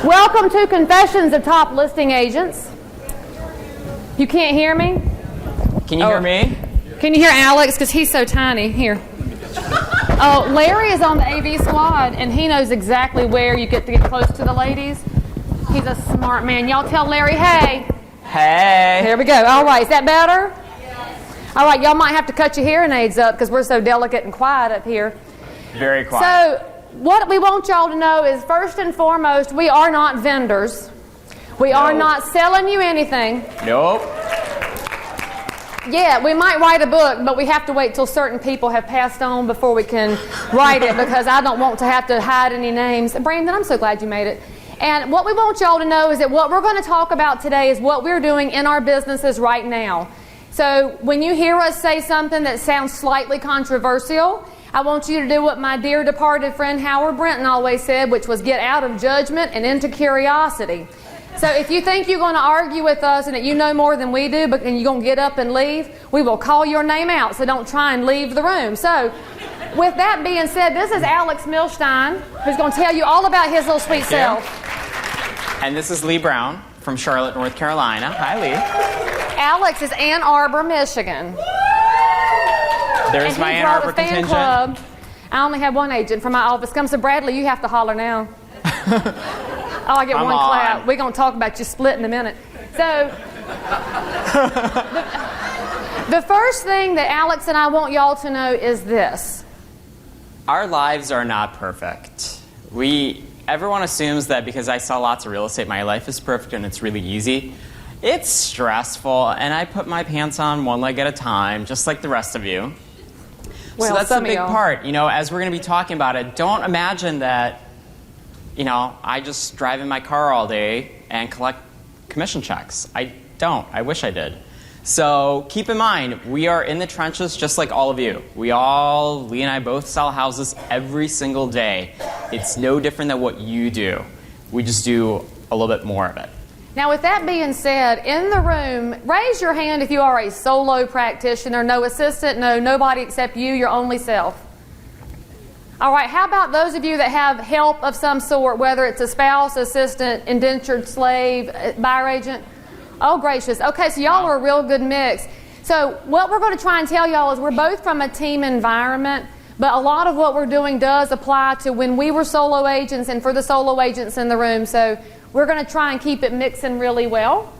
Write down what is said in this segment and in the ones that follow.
Welcome to Confessions of Top Listing Agents. You can't hear me? Can you hear me? Can you hear Alex? Because he's so tiny. Here. Oh, Larry is on the AV squad, and he knows exactly where you get to get close to the ladies. He's a smart man. Y'all tell Larry, hey. Hey. Here we go. All right, is that better? Yes. All right, y'all might have to cut your hearing aids up because we're so delicate and quiet up here. Very quiet. So what we want y'all to know is, first and foremost, we are not vendors. We are not selling you anything. Nope. Yeah, we might write a book, but we have to wait till certain people have passed on before we can write it, because I don't want to have to hide any names. Brandon, I'm so glad you made it. And what we want y'all to know is that what we're going to talk about today is what we're doing in our businesses right now. So when you hear us say something that sounds slightly controversial, I want you to do what my dear departed friend Howard Brenton always said, which was get out of judgment and into curiosity. So if you think you're going to argue with us and that you know more than we do, and you're going to get up and leave, we will call your name out, so don't try and leave the room. So with that being said, this is Alex Milstein, who's going to tell you all about his little sweet self. And this is Lee Brown from Charlotte, North Carolina. Hi, Lee. Alex is Ann Arbor, Michigan. There's my Ann Arbor contingent. Club. I only have one agent from my office. Come, so Bradley, you have to holler now. Oh, I get one clap. We're going to talk about you split in a minute. So, the first thing that Alex and I want y'all to know is this. Our lives are not perfect. Everyone assumes that because I sell lots of real estate, my life is perfect and it's really easy. It's stressful, and I put my pants on one leg at a time, just like the rest of you. Well, so that's a big y'all. part. As we're going to be talking about it, don't imagine that, I just drive in my car all day and collect commission checks. I don't. I wish I did. So keep in mind, we are in the trenches just like all of you. Lee and I both sell houses every single day. It's no different than what you do. We just do a little bit more of it. Now, with that being said, in the room, raise your hand if you are a solo practitioner, no assistant, nobody except you, your only self. All right, how about those of you that have help of some sort, whether it's a spouse, assistant, indentured slave, buyer agent? Oh, gracious. Okay, so y'all are a real good mix. So what we're going to try and tell y'all is we're both from a team environment, but a lot of what we're doing does apply to when we were solo agents and for the solo agents in the room. So we're going to try and keep it mixing really well.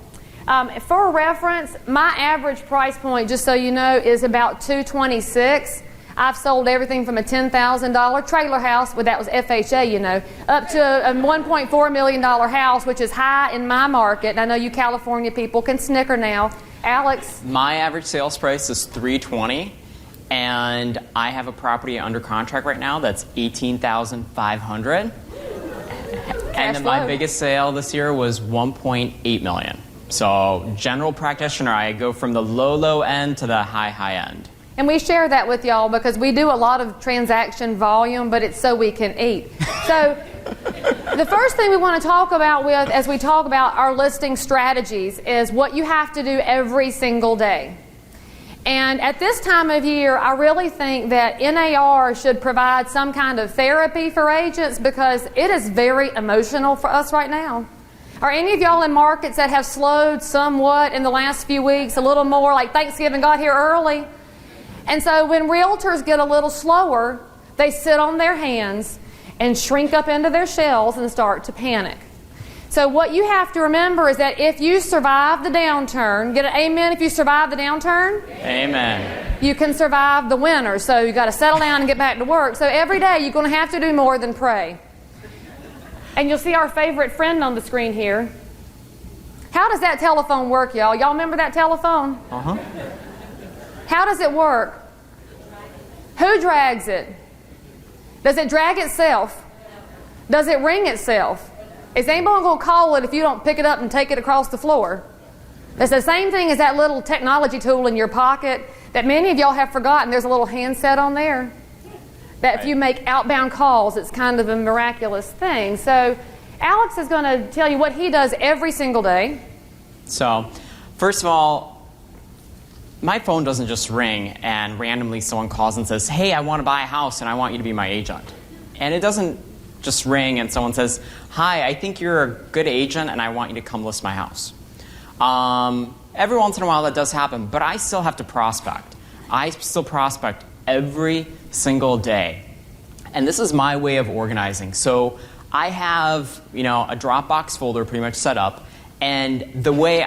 For reference, my average price point, just so you know, is about $226. I've sold everything from a $10,000 trailer house, that was FHA, up to a $1.4 million house, which is high in my market. And I know you California people can snicker now. Alex? My average sales price is $320, and I have a property under contract right now that's $18,500. And then my biggest sale this year was $1.8 million. So general practitioner, I go from the low end to the high end. And we share that with y'all because we do a lot of transaction volume, but it's so we can eat. So the first thing we want to talk about as we talk about our listing strategies is what you have to do every single day. And at this time of year, I really think that NAR should provide some kind of therapy for agents because it is very emotional for us right now. Are any of y'all in markets that have slowed somewhat in the last few weeks, a little more, like Thanksgiving got here early? And so when realtors get a little slower, they sit on their hands and shrink up into their shells and start to panic. So what you have to remember is that if you survive the downturn, get an amen if you survive the downturn? Amen. You can survive the winter. So you got to settle down and get back to work. So every day you're going to have to do more than pray. And you'll see our favorite friend on the screen here. How does that telephone work, y'all? Y'all remember that telephone? Uh-huh. How does it work? Who drags it? Does it drag itself? Does it ring itself? Is anybody going to call it if you don't pick it up and take it across the floor? It's the same thing as that little technology tool in your pocket that many of y'all have forgotten. There's a little handset on there that if you make outbound calls, it's kind of a miraculous thing. So Alex is going to tell you what he does every single day. So, first of all, my phone doesn't just ring and randomly someone calls and says, hey, I want to buy a house and I want you to be my agent. And it doesn't just ring and someone says, "Hi, I think you're a good agent and I want you to come list my house." Every once in a while that does happen, but I still have to prospect. I still prospect every single day. And this is my way of organizing. So I have, a Dropbox folder pretty much set up. And the way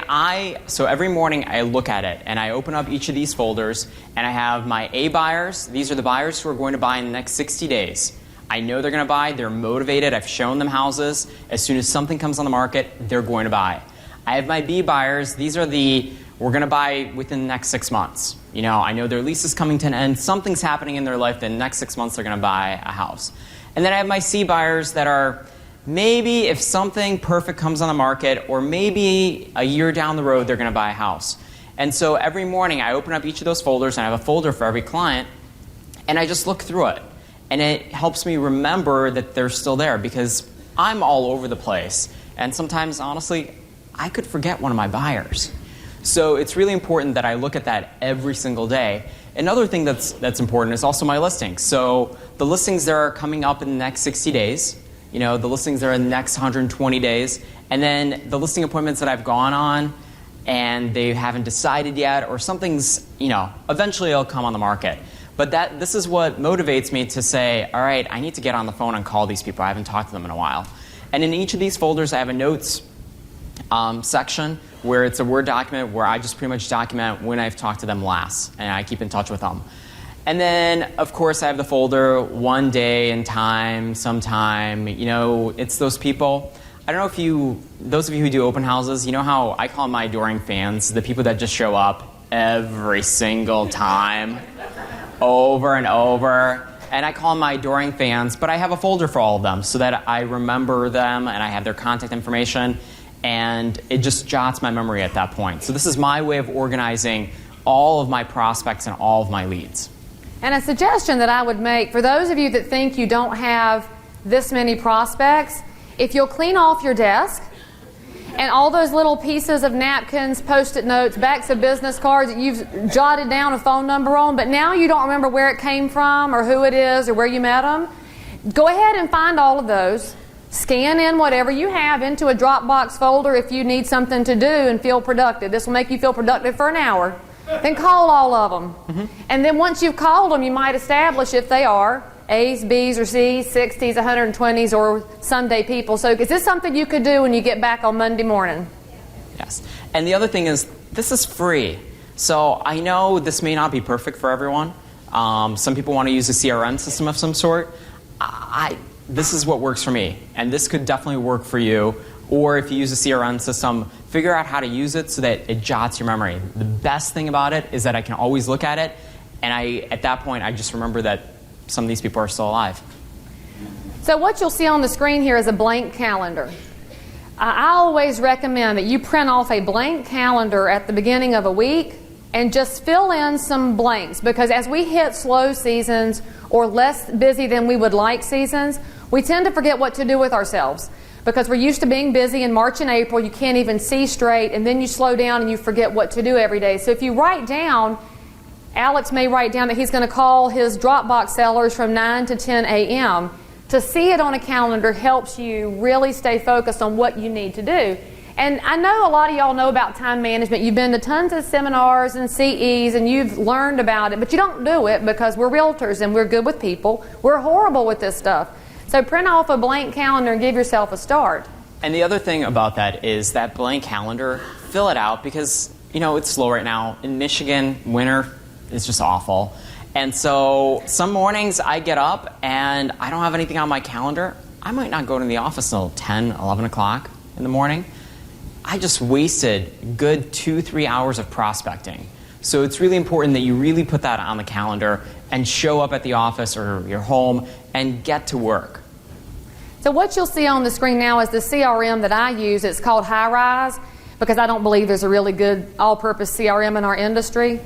so every morning I look at it and I open up each of these folders and I have my A buyers. These are the buyers who are going to buy in the next 60 days. I know they're going to buy. They're motivated. I've shown them houses. As soon as something comes on the market, they're going to buy. I have my B buyers. These are we're going to buy within the next 6 months. I know their lease is coming to an end. Something's happening in their life. The next 6 months, they're going to buy a house. And then I have my C buyers that are maybe if something perfect comes on the market, or maybe a year down the road, they're going to buy a house. And so every morning, I open up each of those folders, and I have a folder for every client, and I just look through it. And it helps me remember that they're still there, because I'm all over the place. And sometimes, honestly, I could forget one of my buyers. So it's really important that I look at that every single day. Another thing that's important is also my listings. So the listings that are coming up in the next 60 days, the listings that are in the next 120 days, and then the listing appointments that I've gone on and they haven't decided yet, or something's, eventually it'll come on the market. But this is what motivates me to say, all right, I need to get on the phone and call these people. I haven't talked to them in a while. And in each of these folders, I have a notes section where it's a Word document where I just pretty much document when I've talked to them last, and I keep in touch with them. And then, of course, I have the folder, one day and time, sometime. It's those people. I don't know if those of you who do open houses, you know how I call my adoring fans, the people that just show up every single time, over and over. And I call them my adoring fans, but I have a folder for all of them so that I remember them and I have their contact information, and it just jots my memory at that point. So this is my way of organizing all of my prospects and all of my leads. And a suggestion that I would make for those of you that think you don't have this many prospects, if you'll clean off your desk and all those little pieces of napkins, Post-it notes, backs of business cards that you've jotted down a phone number on, but now you don't remember where it came from or who it is or where you met them, go ahead and find all of those. Scan in whatever you have into a Dropbox folder if you need something to do and feel productive. This will make you feel productive for an hour. Then call all of them. Mm-hmm. And then once you've called them, you might establish if they are A's, B's, or C's, 60s, 120s, or Sunday people. So is this something you could do when you get back on Monday morning? Yes. And the other thing is, this is free. So I know this may not be perfect for everyone. Some people want to use a CRM system of some sort. This is what works for me. And this could definitely work for you. Or if you use a CRM system, figure out how to use it so that it jots your memory. The best thing about it is that I can always look at it, and at that point, I just remember that some of these people are still alive. So what you'll see on the screen here is a blank calendar. I always recommend that you print off a blank calendar at the beginning of a week and just fill in some blanks, because as we hit slow seasons or less busy than we would like seasons, we tend to forget what to do with ourselves. Because we're used to being busy in March and April, you can't even see straight, and then you slow down and you forget what to do every day. So if you write down, Alex may write down that he's going to call his Dropbox sellers from 9 to 10 a.m. To see it on a calendar helps you really stay focused on what you need to do. And I know a lot of y'all know about time management. You've been to tons of seminars and CEs, and you've learned about it, but you don't do it because we're realtors and we're good with people. We're horrible with this stuff. So print off a blank calendar and give yourself a start. And the other thing about that is that blank calendar, fill it out, because it's slow right now. In Michigan, winter is just awful. And so some mornings I get up and I don't have anything on my calendar. I might not go to the office until 10, 11 o'clock in the morning. I just wasted good 2-3 hours of prospecting. So it's really important that you really put that on the calendar and show up at the office or your home and get to work. So what you'll see on the screen now is the CRM that I use. It's called HighRise, because I don't believe there's a really good all-purpose CRM in our industry.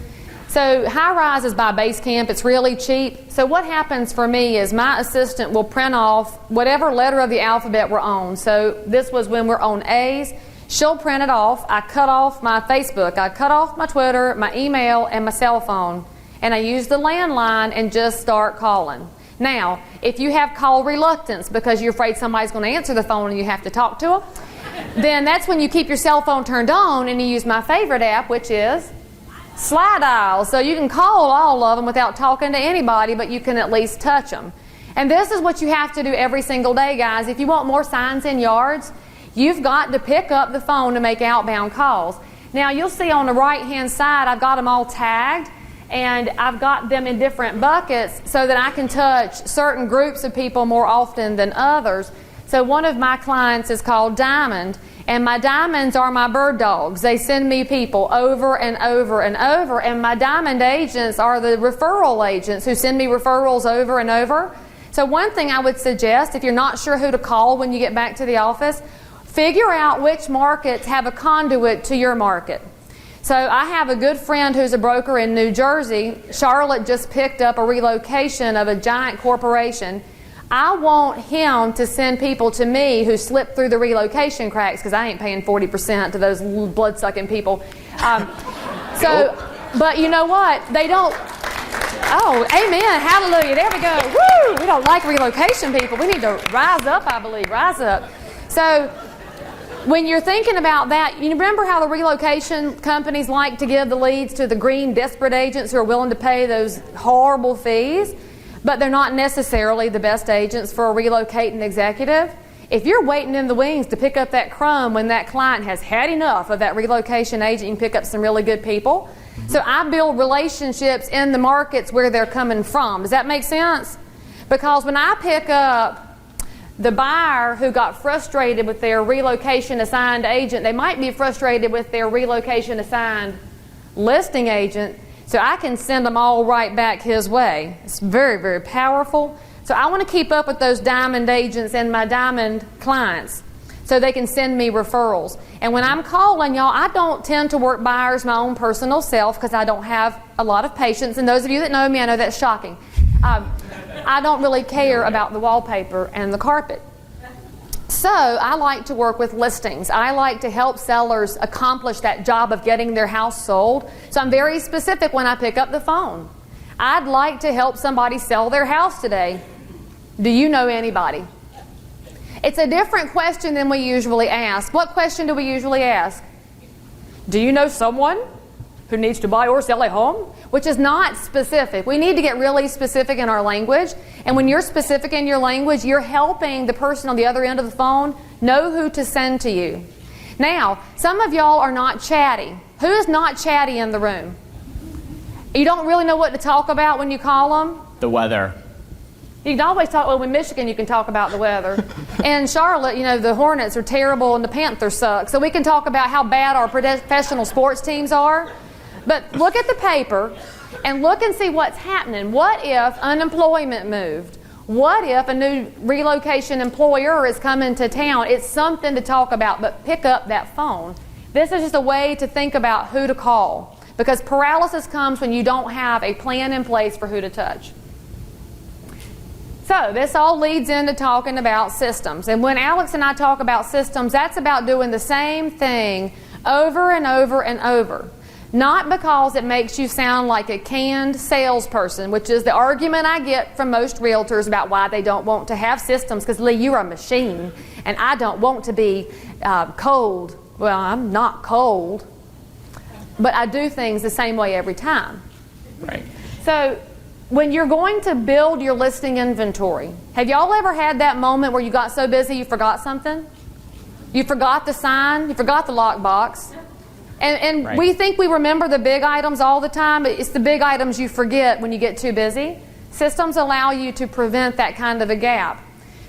So HighRise is by Basecamp. It's really cheap. So what happens for me is my assistant will print off whatever letter of the alphabet we're on. So this was when we're on A's. She'll print it off. I cut off my Facebook. I cut off my Twitter, my email, and my cell phone. And I use the landline and just start calling. Now, if you have call reluctance because you're afraid somebody's going to answer the phone and you have to talk to them, then that's when you keep your cell phone turned on and you use my favorite app, which is Slide Dial. So you can call all of them without talking to anybody, but you can at least touch them. And this is what you have to do every single day, guys. If you want more signs in yards, you've got to pick up the phone to make outbound calls. Now, you'll see on the right-hand side, I've got them all tagged, and I've got them in different buckets so that I can touch certain groups of people more often than others. So one of my clients is called Diamond, and my diamonds are my bird dogs. They send me people over and over and over, and my diamond agents are the referral agents who send me referrals over and over. So one thing I would suggest, if you're not sure who to call when you get back to the office, figure out which markets have a conduit to your market. So I have a good friend who's a broker in New Jersey. Charlotte just picked up a relocation of a giant corporation. I want him to send people to me who slipped through the relocation cracks, because I ain't paying 40% to those blood-sucking people. But you know what? They don't. Oh, amen, hallelujah, there we go. Woo! We don't like relocation people. We need to rise up, I believe, rise up. So when you're thinking about that, you remember how the relocation companies like to give the leads to the green, desperate agents who are willing to pay those horrible fees, but they're not necessarily the best agents for a relocating executive? If you're waiting in the wings to pick up that crumb when that client has had enough of that relocation agent, you can pick up some really good people. So I build relationships in the markets where they're coming from. Does that make sense? Because when I pick up the buyer who got frustrated with their relocation assigned agent, they might be frustrated with their relocation assigned listing agent, so I can send them all right back his way. It's very, very powerful. So I want to keep up with those diamond agents and my diamond clients so they can send me referrals. And when I'm calling, y'all, I don't tend to work buyers my own personal self because I don't have a lot of patience. And those of you that know me, I know that's shocking. I don't really care about the wallpaper and the carpet. So I like to work with listings. I like to help sellers accomplish that job of getting their house sold. So I'm very specific when I pick up the phone. I'd like to help somebody sell their house today. Do you know anybody? It's a different question than we usually ask. What question do we usually ask? Do you know someone who needs to buy or sell a home? Which is not specific. We need to get really specific in our language. And when you're specific in your language, you're helping the person on the other end of the phone know who to send to you. Now, some of y'all are not chatty. Who is not chatty in the room? You don't really know what to talk about when you call them? The weather. You can always talk, well, in Michigan you can talk about the weather. In Charlotte, you know, the Hornets are terrible and the Panthers suck. So we can talk about how bad our professional sports teams are. But look at the paper and look and see what's happening. What if unemployment moved? What if a new relocation employer is coming to town? It's something to talk about, but pick up that phone. This is just a way to think about who to call, because paralysis comes when you don't have a plan in place for who to touch. So this all leads into talking about systems. And when Alex and I talk about systems, that's about doing the same thing over and over and over. Not because it makes you sound like a canned salesperson, which is the argument I get from most realtors about why they don't want to have systems, because Lee, you're a machine, and I don't want to be cold. Well, I'm not cold, but I do things the same way every time. Right. So when you're going to build your listing inventory, have y'all ever had that moment where you got so busy you forgot something? You forgot the sign, you forgot the lockbox. And right. We think we remember the big items all the time, but it's the big items you forget when you get too busy. Systems allow you to prevent that kind of a gap.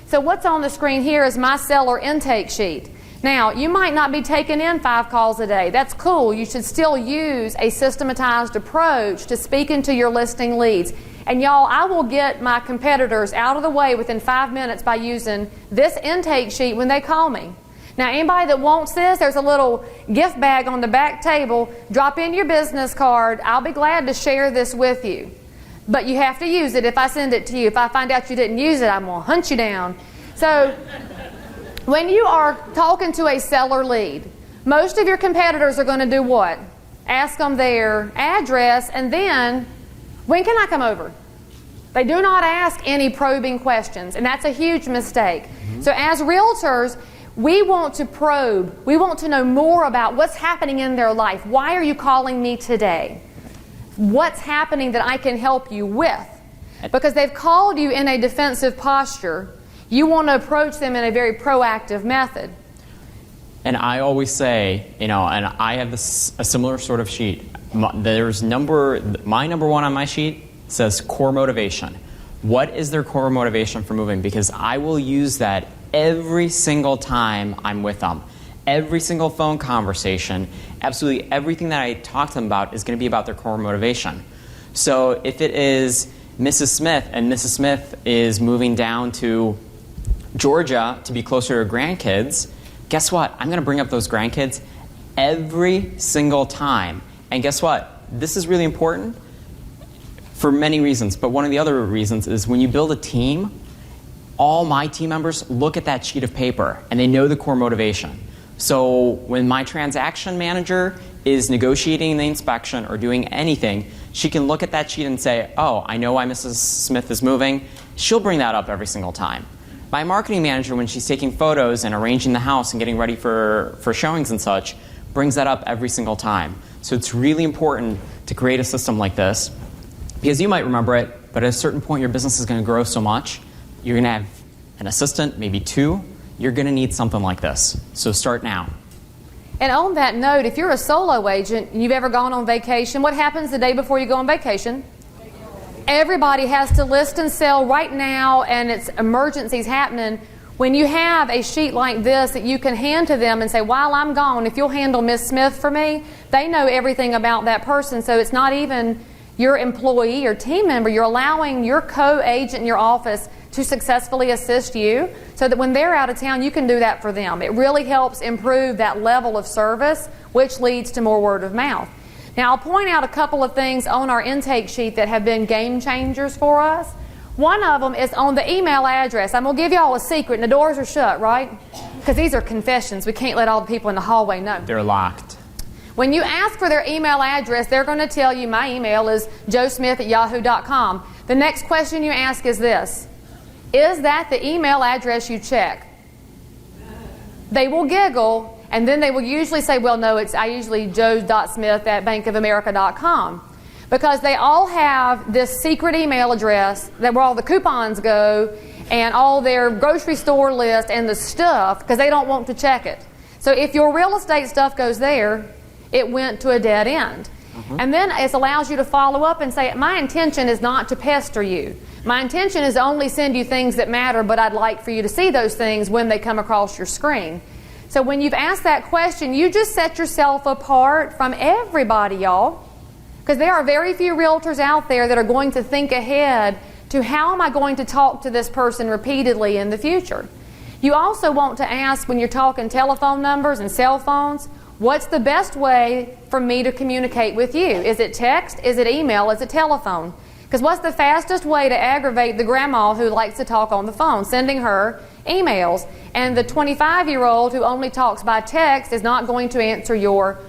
So what's on the screen here is my seller intake sheet. Now, you might not be taking in 5 calls a day. That's cool. You should still use a systematized approach to speaking to your listing leads. And y'all, I will get my competitors out of the way within 5 minutes by using this intake sheet when they call me. Now, anybody that wants this, there's a little gift bag on the back table. Drop in your business card. I'll be glad to share this with you. But you have to use it if I send it to you. If I find out you didn't use it, I'm going to hunt you down. So when you are talking to a seller lead, most of your competitors are going to do what? Ask them their address, and then, when can I come over? They do not ask any probing questions, and that's a huge mistake. So as realtors, we want to probe. We want to know more about what's happening in their life. Why are you calling me today? What's happening that I can help you with? Because they've called you in a defensive posture, you want to approach them in a very proactive method. And I always say, and I have a similar sort of sheet. My number one on my sheet says core motivation. What is their core motivation for moving? Because I will use that every single time I'm with them. Every single phone conversation, absolutely everything that I talk to them about is going to be about their core motivation. So if it is Mrs. Smith, and Mrs. Smith is moving down to Georgia to be closer to her grandkids, guess what? I'm going to bring up those grandkids every single time. And guess what? This is really important for many reasons, but one of the other reasons is when you build a team, all my team members look at that sheet of paper and they know the core motivation. So when my transaction manager is negotiating the inspection or doing anything, she can look at that sheet and say, oh, I know why Mrs. Smith is moving. She'll bring that up every single time. My marketing manager, when she's taking photos and arranging the house and getting ready for showings and such, brings that up every single time. So it's really important to create a system like this, because you might remember it, but at a certain point your business is going to grow so much, you're going to have an assistant, maybe two. You're going to need something like this. So start now. And on that note, if you're a solo agent and you've ever gone on vacation, what happens the day before you go on vacation? Everybody has to list and sell right now, and it's emergencies happening. When you have a sheet like this that you can hand to them and say, while I'm gone, if you'll handle Miss Smith for me, they know everything about that person. So it's not even your employee or team member. You're allowing your co-agent in your office to successfully assist you so that when they're out of town, you can do that for them. It really helps improve that level of service, which leads to more word of mouth. Now, I'll point out a couple of things on our intake sheet that have been game changers for us. One of them is on the email address. I'm going to give you all a secret, and the doors are shut, right? Because these are confessions. We can't let all the people in the hallway know. They're locked. When you ask for their email address, they're going to tell you, my email is joesmith@yahoo.com. The next question you ask is this: is that the email address you check? They will giggle, and then they will usually say, well, no, I usually joe.smith@bankofamerica.com. Because they all have this secret email address that where all the coupons go and all their grocery store list and the stuff, because they don't want to check it. So if your real estate stuff goes there, it went to a dead end. And then it allows you to follow up and say, my intention is not to pester you. My intention is to only send you things that matter, but I'd like for you to see those things when they come across your screen. So when you've asked that question, you just set yourself apart from everybody, y'all. Because there are very few realtors out there that are going to think ahead to how am I going to talk to this person repeatedly in the future. You also want to ask, when you're talking telephone numbers and cell phones, what's the best way for me to communicate with you? Is it text? Is it email? Is it telephone? Because what's the fastest way to aggravate the grandma who likes to talk on the phone? Sending her emails. And the 25-year-old who only talks by text is not going to answer your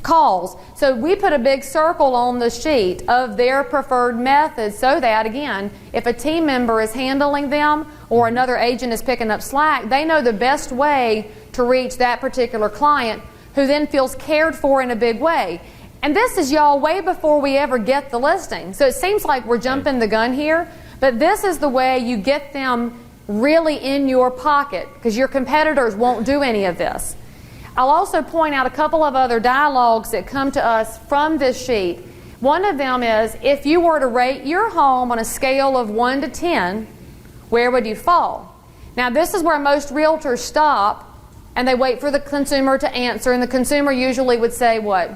calls. So we put a big circle on the sheet of their preferred methods so that, again, if a team member is handling them or another agent is picking up slack, they know the best way to reach that particular client, who then feels cared for in a big way. And this is, y'all, way before we ever get the listing. So it seems like we're jumping the gun here, but this is the way you get them really in your pocket, because your competitors won't do any of this. I'll also point out a couple of other dialogues that come to us from this sheet. One of them is, if you were to rate your home on a scale of 1 to 10, where would you fall? Now, this is where most realtors stop and they wait for the consumer to answer, and the consumer usually would say, what?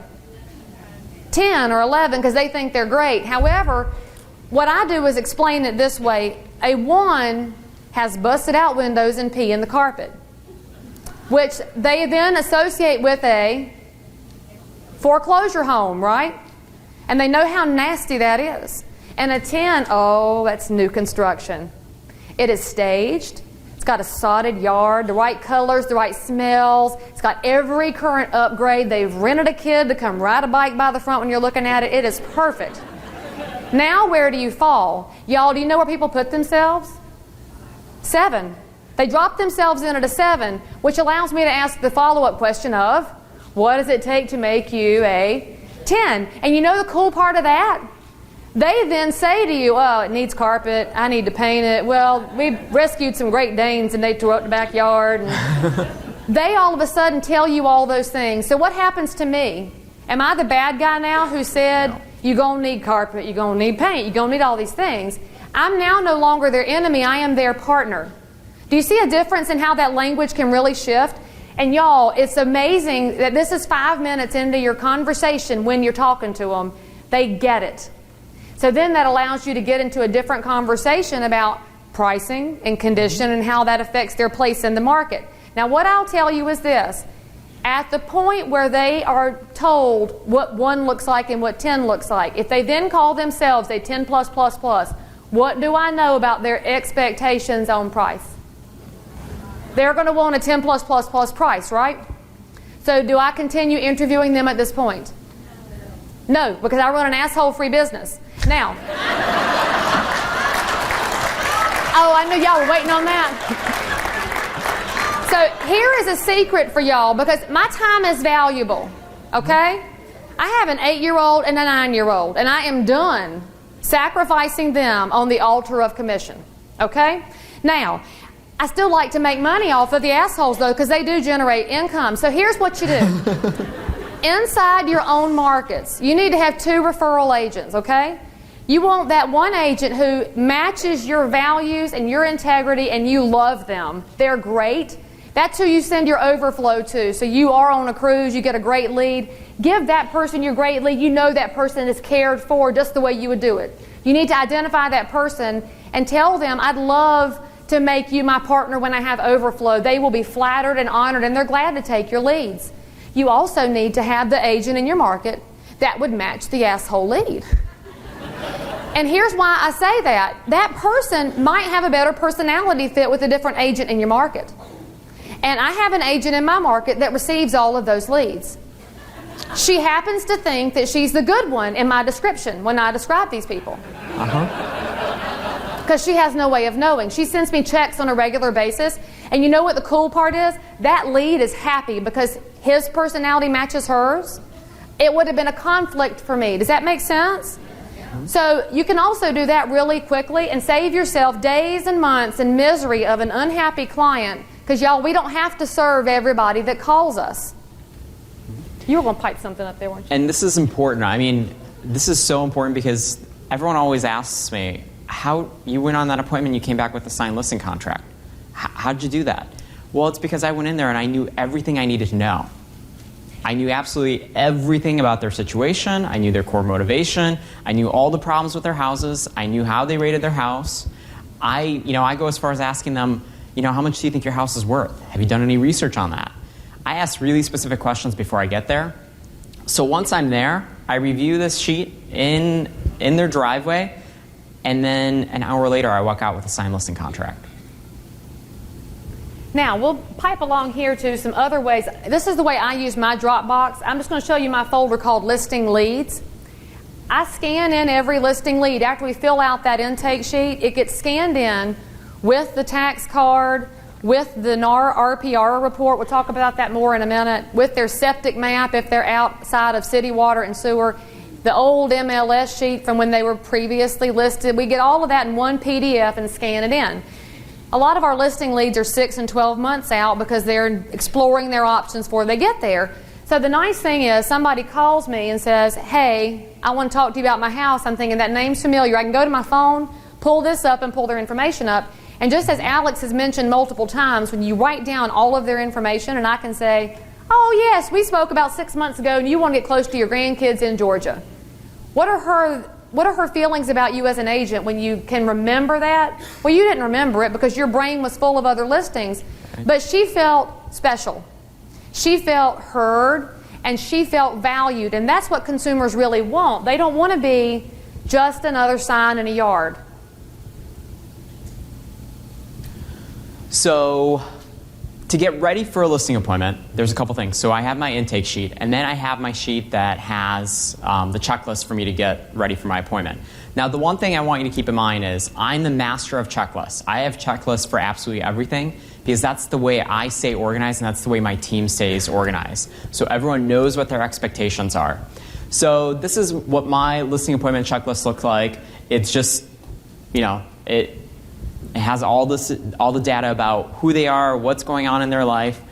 10 or 11, because they think they're great. However, what I do is explain it this way. A 1 has busted out windows and pee in the carpet, which they then associate with a foreclosure home, right? And they know how nasty that is. And a 10, oh, that's new construction. It is staged. It's got a sodded yard, the right colors, the right smells. It's got every current upgrade. They've rented a kid to come ride a bike by the front when you're looking at it. It is perfect. Now where do you fall? Y'all, do you know where people put themselves? 7. They drop themselves in at a 7, which allows me to ask the follow-up question of, what does it take to make you a 10? And you know the cool part of that? They then say to you, oh, it needs carpet, I need to paint it. Well, we rescued some Great Danes and they tore up the backyard. And they all of a sudden tell you all those things. So what happens to me? Am I the bad guy now who said, you're going to need carpet, you're going to need paint, you're going to need all these things? I'm now no longer their enemy, I am their partner. Do you see a difference in how that language can really shift? And y'all, it's amazing that this is 5 minutes into your conversation when you're talking to them. They get it. So then that allows you to get into a different conversation about pricing and condition and how that affects their place in the market. Now what I'll tell you is this. At the point where they are told what 1 looks like and what 10 looks like, if they then call themselves a 10 plus plus plus, what do I know about their expectations on price? They're going to want a 10 plus plus plus price, right? So do I continue interviewing them at this point? No, because I run an asshole-free business. Now, oh, I knew y'all were waiting on that. So here is a secret for y'all, because my time is valuable, okay? I have an 8-year-old and a 9-year-old, and I am done sacrificing them on the altar of commission, okay? Now, I still like to make money off of the assholes, though, because they do generate income. So here's what you do. Inside your own markets, you need to have 2 referral agents, okay? You want that one agent who matches your values and your integrity and you love them. They're great. That's who you send your overflow to. So you are on a cruise, you get a great lead. Give that person your great lead. You know that person is cared for just the way you would do it. You need to identify that person and tell them, I'd love to make you my partner when I have overflow. They will be flattered and honored and they're glad to take your leads. You also need to have the agent in your market that would match the asshole lead. And here's why I say that. That person might have a better personality fit with a different agent in your market. And I have an agent in my market that receives all of those leads. She happens to think that she's the good one in my description when I describe these people. Because she has no way of knowing. She sends me checks on a regular basis. And you know what the cool part is? That lead is happy because his personality matches hers. It would have been a conflict for me. Does that make sense? So you can also do that really quickly and save yourself days and months in misery of an unhappy client. Because y'all, we don't have to serve everybody that calls us. You were going to pipe something up there, weren't you? And this is important. I mean, this is so important because everyone always asks me, how you went on that appointment, you came back with a signed listing contract. How'd you do that? Well, it's because I went in there and I knew everything I needed to know. I knew absolutely everything about their situation. I knew their core motivation. I knew all the problems with their houses. I knew how they rated their house. I go as far as asking them, how much do you think your house is worth? Have you done any research on that? I ask really specific questions before I get there. So once I'm there, I review this sheet in their driveway, and then an hour later I walk out with a signed listing contract. Now, we'll pipe along here to some other ways. This is the way I use my Dropbox. I'm just going to show you my folder called Listing Leads. I scan in every listing lead. After we fill out that intake sheet, it gets scanned in with the tax card, with the NAR RPR report. We'll talk about that more in a minute. With their septic map if they're outside of city water and sewer. The old MLS sheet from when they were previously listed. We get all of that in one PDF and scan it in. A lot of our listing leads are 6 and 12 months out because they're exploring their options before they get there. So the nice thing is somebody calls me and says, hey, I want to talk to you about my house. I'm thinking that name's familiar. I can go to my phone, pull this up and pull their information up. And just as Alex has mentioned multiple times, when you write down all of their information and I can say, oh yes, we spoke about 6 months ago and you want to get close to your grandkids in Georgia. What are her feelings about you as an agent when you can remember that? Well, you didn't remember it because your brain was full of other listings. But she felt special. She felt heard, and she felt valued. And that's what consumers really want. They don't want to be just another sign in a yard. So To get ready for a listing appointment, there's a couple things. So I have my intake sheet, and then I have my sheet that has the checklist for me to get ready for my appointment. Now, the one thing I want you to keep in mind is I'm the master of checklists. I have checklists for absolutely everything because that's the way I stay organized and that's the way my team stays organized. So everyone knows what their expectations are. So this is what my listing appointment checklist looks like. It's just, it has all the data about who they are, what's going on in their life,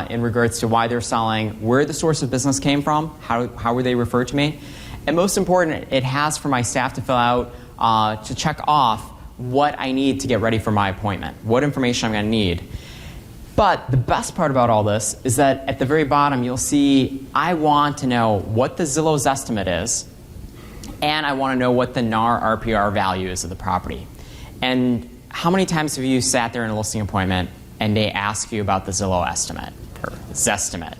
in regards to why they're selling, where the source of business came from, how were they referred to me. And most important, it has for my staff to fill out to check off what I need to get ready for my appointment, what information I'm going to need. But the best part about all this is that at the very bottom, you'll see I want to know what the Zillow's estimate is, and I want to know what the NAR RPR value is of the property. And how many times have you sat there in a listing appointment and they ask you about the Zillow estimate or Zestimate?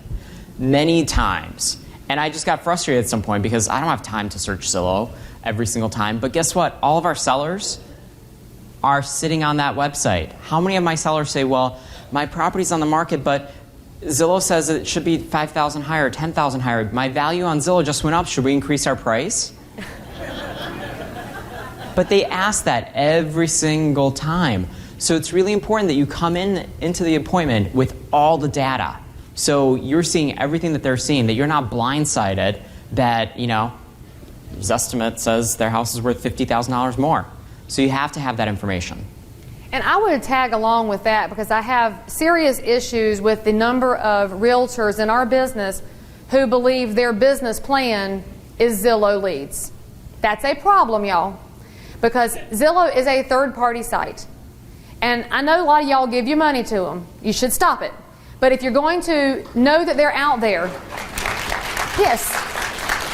Many times. And I just got frustrated at some point because I don't have time to search Zillow every single time. But guess what? All of our sellers are sitting on that website. How many of my sellers say, well, my property's on the market, but Zillow says it should be 5,000 higher, 10,000 higher. My value on Zillow just went up. Should we increase our price? But they ask that every single time. So it's really important that you come into the appointment with all the data. So you're seeing everything that they're seeing, that you're not blindsided that, Zestimate says their house is worth $50,000 more. So you have to have that information. And I would tag along with that because I have serious issues with the number of realtors in our business who believe their business plan is Zillow leads. That's a problem, y'all, because Zillow is a third-party site. And I know a lot of y'all give your money to them. You should stop it. But if you're going to know that they're out there, yes.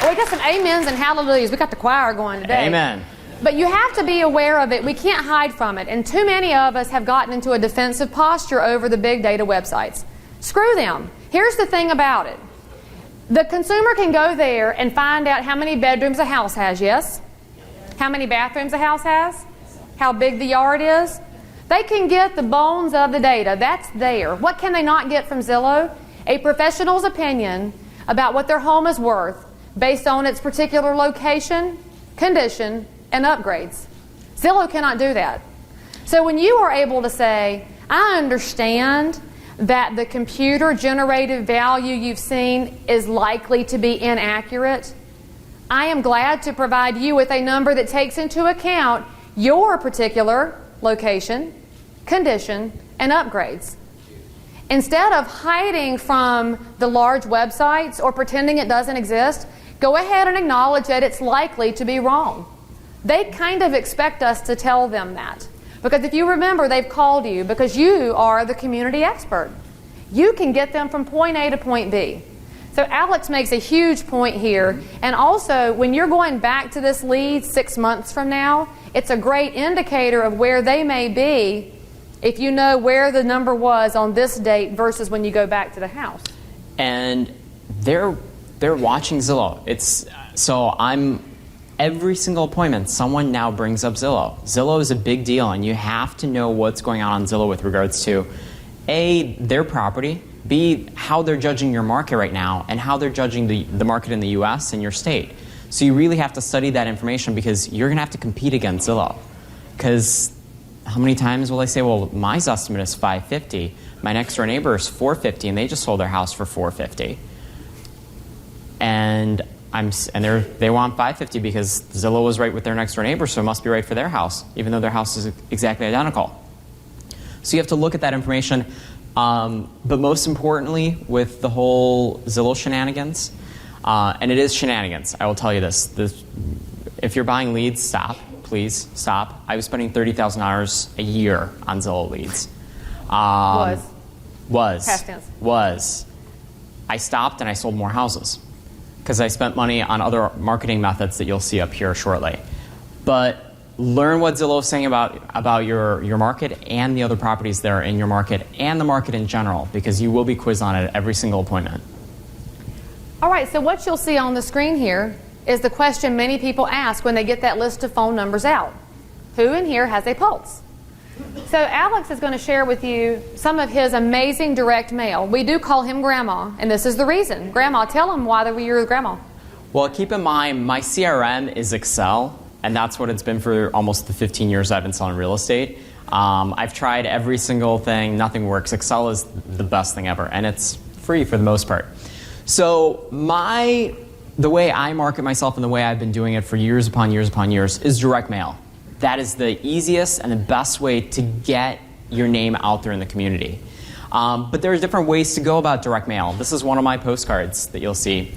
Well, we got some amens and hallelujahs. We got the choir going today. Amen. But you have to be aware of it. We can't hide from it. And too many of us have gotten into a defensive posture over the big data websites. Screw them. Here's the thing about it. The consumer can go there and find out how many bedrooms a house has, yes? How many bathrooms a house has? How big the yard is? They can get the bones of the data. That's there. What can they not get from Zillow? A professional's opinion about what their home is worth based on its particular location, condition, and upgrades. Zillow cannot do that. So when you are able to say, I understand that the computer-generated value you've seen is likely to be inaccurate, I am glad to provide you with a number that takes into account your particular location, condition, and upgrades. Instead of hiding from the large websites or pretending it doesn't exist, go ahead and acknowledge that it's likely to be wrong. They kind of expect us to tell them that. Because if you remember, they've called you because you are the community expert. You can get them from point A to point B. So Alex makes a huge point here. And also, when you're going back to this lead 6 months from now, it's a great indicator of where they may be if you know where the number was on this date versus when you go back to the house. And they're watching Zillow. Every single appointment, someone now brings up Zillow. Zillow is a big deal, and you have to know what's going on Zillow with regards to, A, their property, B, how they're judging your market right now, and how they're judging the market in the U.S. and your state. So you really have to study that information because you're going to have to compete against Zillow. Because how many times will they say, well, my estimate is $550, my next door neighbor is $450, and they just sold their house for $450. And they want $550 because Zillow was right with their next door neighbor, so it must be right for their house, even though their house is exactly identical. So you have to look at that information. But most importantly, with the whole Zillow shenanigans, and it is shenanigans, I will tell you this. If you're buying leads, stop. Please stop. I was spending $30,000 a year on Zillow leads. Past tense. Was. I stopped and I sold more houses because I spent money on other marketing methods that you'll see up here shortly. But learn what Zillow is saying about your market and the other properties that are in your market and the market in general, because you will be quizzed on it at every single appointment. All right, so what you'll see on the screen here is the question many people ask when they get that list of phone numbers out. Who in here has a pulse? So Alex is going to share with you some of his amazing direct mail. We do call him Grandma, and this is the reason. Grandma, tell him why you're Grandma. Well, keep in mind, my CRM is Excel, and that's what it's been for almost the 15 years I've been selling real estate. I've tried every single thing. Nothing works. Excel is the best thing ever, and it's free for the most part. So the way I market myself and the way I've been doing it for years upon years upon years is direct mail. That is the easiest and the best way to get your name out there in the community. But there are different ways to go about direct mail. This is one of my postcards that you'll see.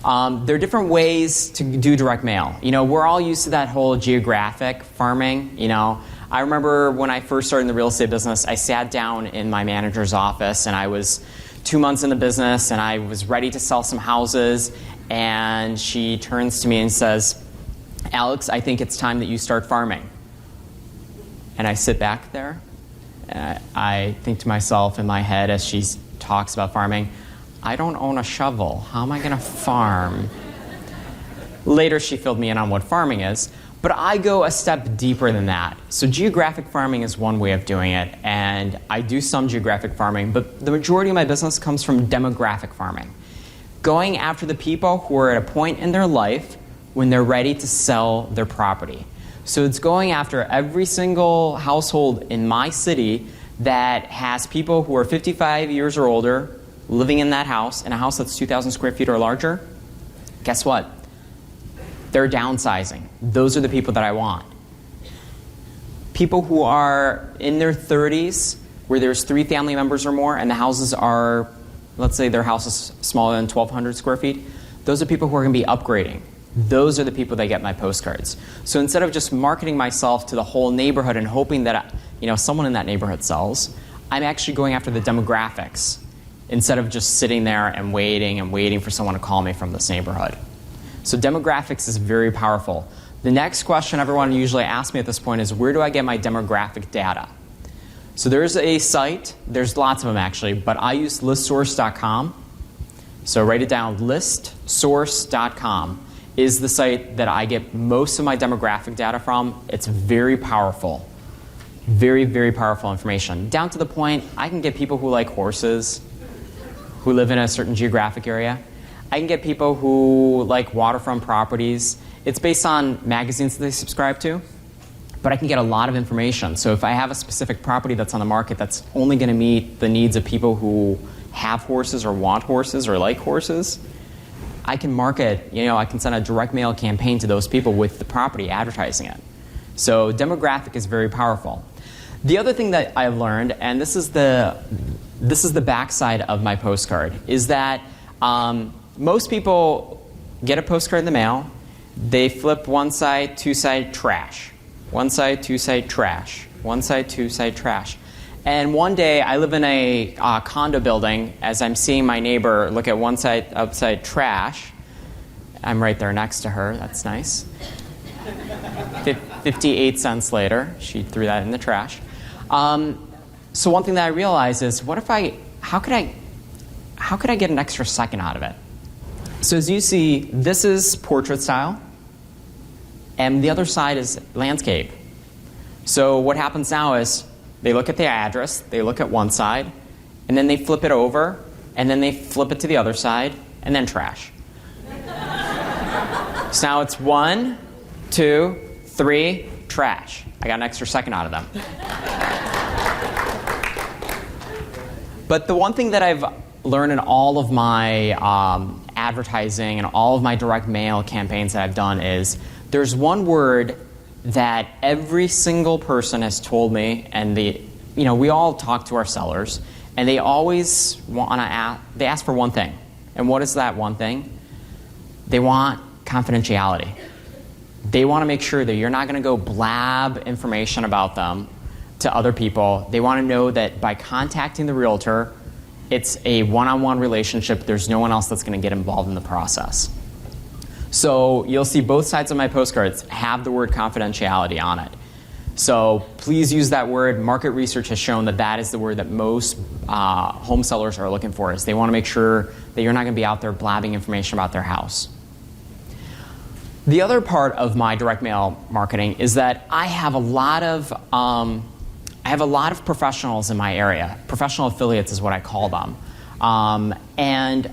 There are different ways to do direct mail. We're all used to that whole geographic farming. I remember when I first started in the real estate business, I sat down in my manager's office, and I was 2 months in the business, and I was ready to sell some houses, and she turns to me and says, "Alex, I think it's time that you start farming." And I sit back there, and I think to myself in my head as she talks about farming, I don't own a shovel. How am I going to farm? Later, she filled me in on what farming is. But I go a step deeper than that. So geographic farming is one way of doing it, and I do some geographic farming, but the majority of my business comes from demographic farming. Going after the people who are at a point in their life when they're ready to sell their property. So it's going after every single household in my city that has people who are 55 years or older living in that house, in a house that's 2,000 square feet or larger. Guess what? They're downsizing. Those are the people that I want. People who are in their 30s, where there's 3 family members or more, and the houses are, let's say their house is smaller than 1,200 square feet, those are people who are going to be upgrading. Those are the people that get my postcards. So instead of just marketing myself to the whole neighborhood and hoping that someone in that neighborhood sells, I'm actually going after the demographics instead of just sitting there and waiting for someone to call me from this neighborhood. So demographics is very powerful. The next question everyone usually asks me at this point is, where do I get my demographic data? So there's a site, there's lots of them actually, but I use listsource.com. So write it down, listsource.com is the site that I get most of my demographic data from. It's very powerful. Very, very powerful information. Down to the point, I can get people who like horses, who live in a certain geographic area. I can get people who like waterfront properties. It's based on magazines that they subscribe to, but I can get a lot of information. So if I have a specific property that's on the market that's only going to meet the needs of people who have horses or want horses or like horses, I can market, I can send a direct mail campaign to those people with the property, advertising it. So demographic is very powerful. The other thing that I've learned, and this is the backside of my postcard, is that most people get a postcard in the mail, they flip one side, two side, trash. One side, two side, trash. One side, two side, trash. And one day, I live in a condo building. As I'm seeing my neighbor look at one side, upside, trash, I'm right there next to her. That's nice. 58 cents later, she threw that in the trash. So one thing that I realized is, how could I get an extra second out of it? So as you see, this is portrait style, and the other side is landscape. So what happens now is they look at the address, they look at one side, and then they flip it over, and then they flip it to the other side, and then trash. So now it's 1, 2, 3, trash. I got an extra second out of them. But the one thing that I've learned in all of my advertising and all of my direct mail campaigns that I've done is there's one word that every single person has told me, and we all talk to our sellers, and they always they ask for one thing. And what is that one thing? They want confidentiality. They want to make sure that you're not going to go blab information about them to other people. They want to know that by contacting the realtor, it's a one-on-one relationship. There's no one else that's going to get involved in the process. So you'll see both sides of my postcards have the word confidentiality on it. So please use that word. Market research has shown that that is the word that most home sellers are looking for. Is they want to make sure that you're not going to be out there blabbing information about their house. The other part of my direct mail marketing is that I have a lot of have a lot of professionals in my area. Professional affiliates is what I call them. And,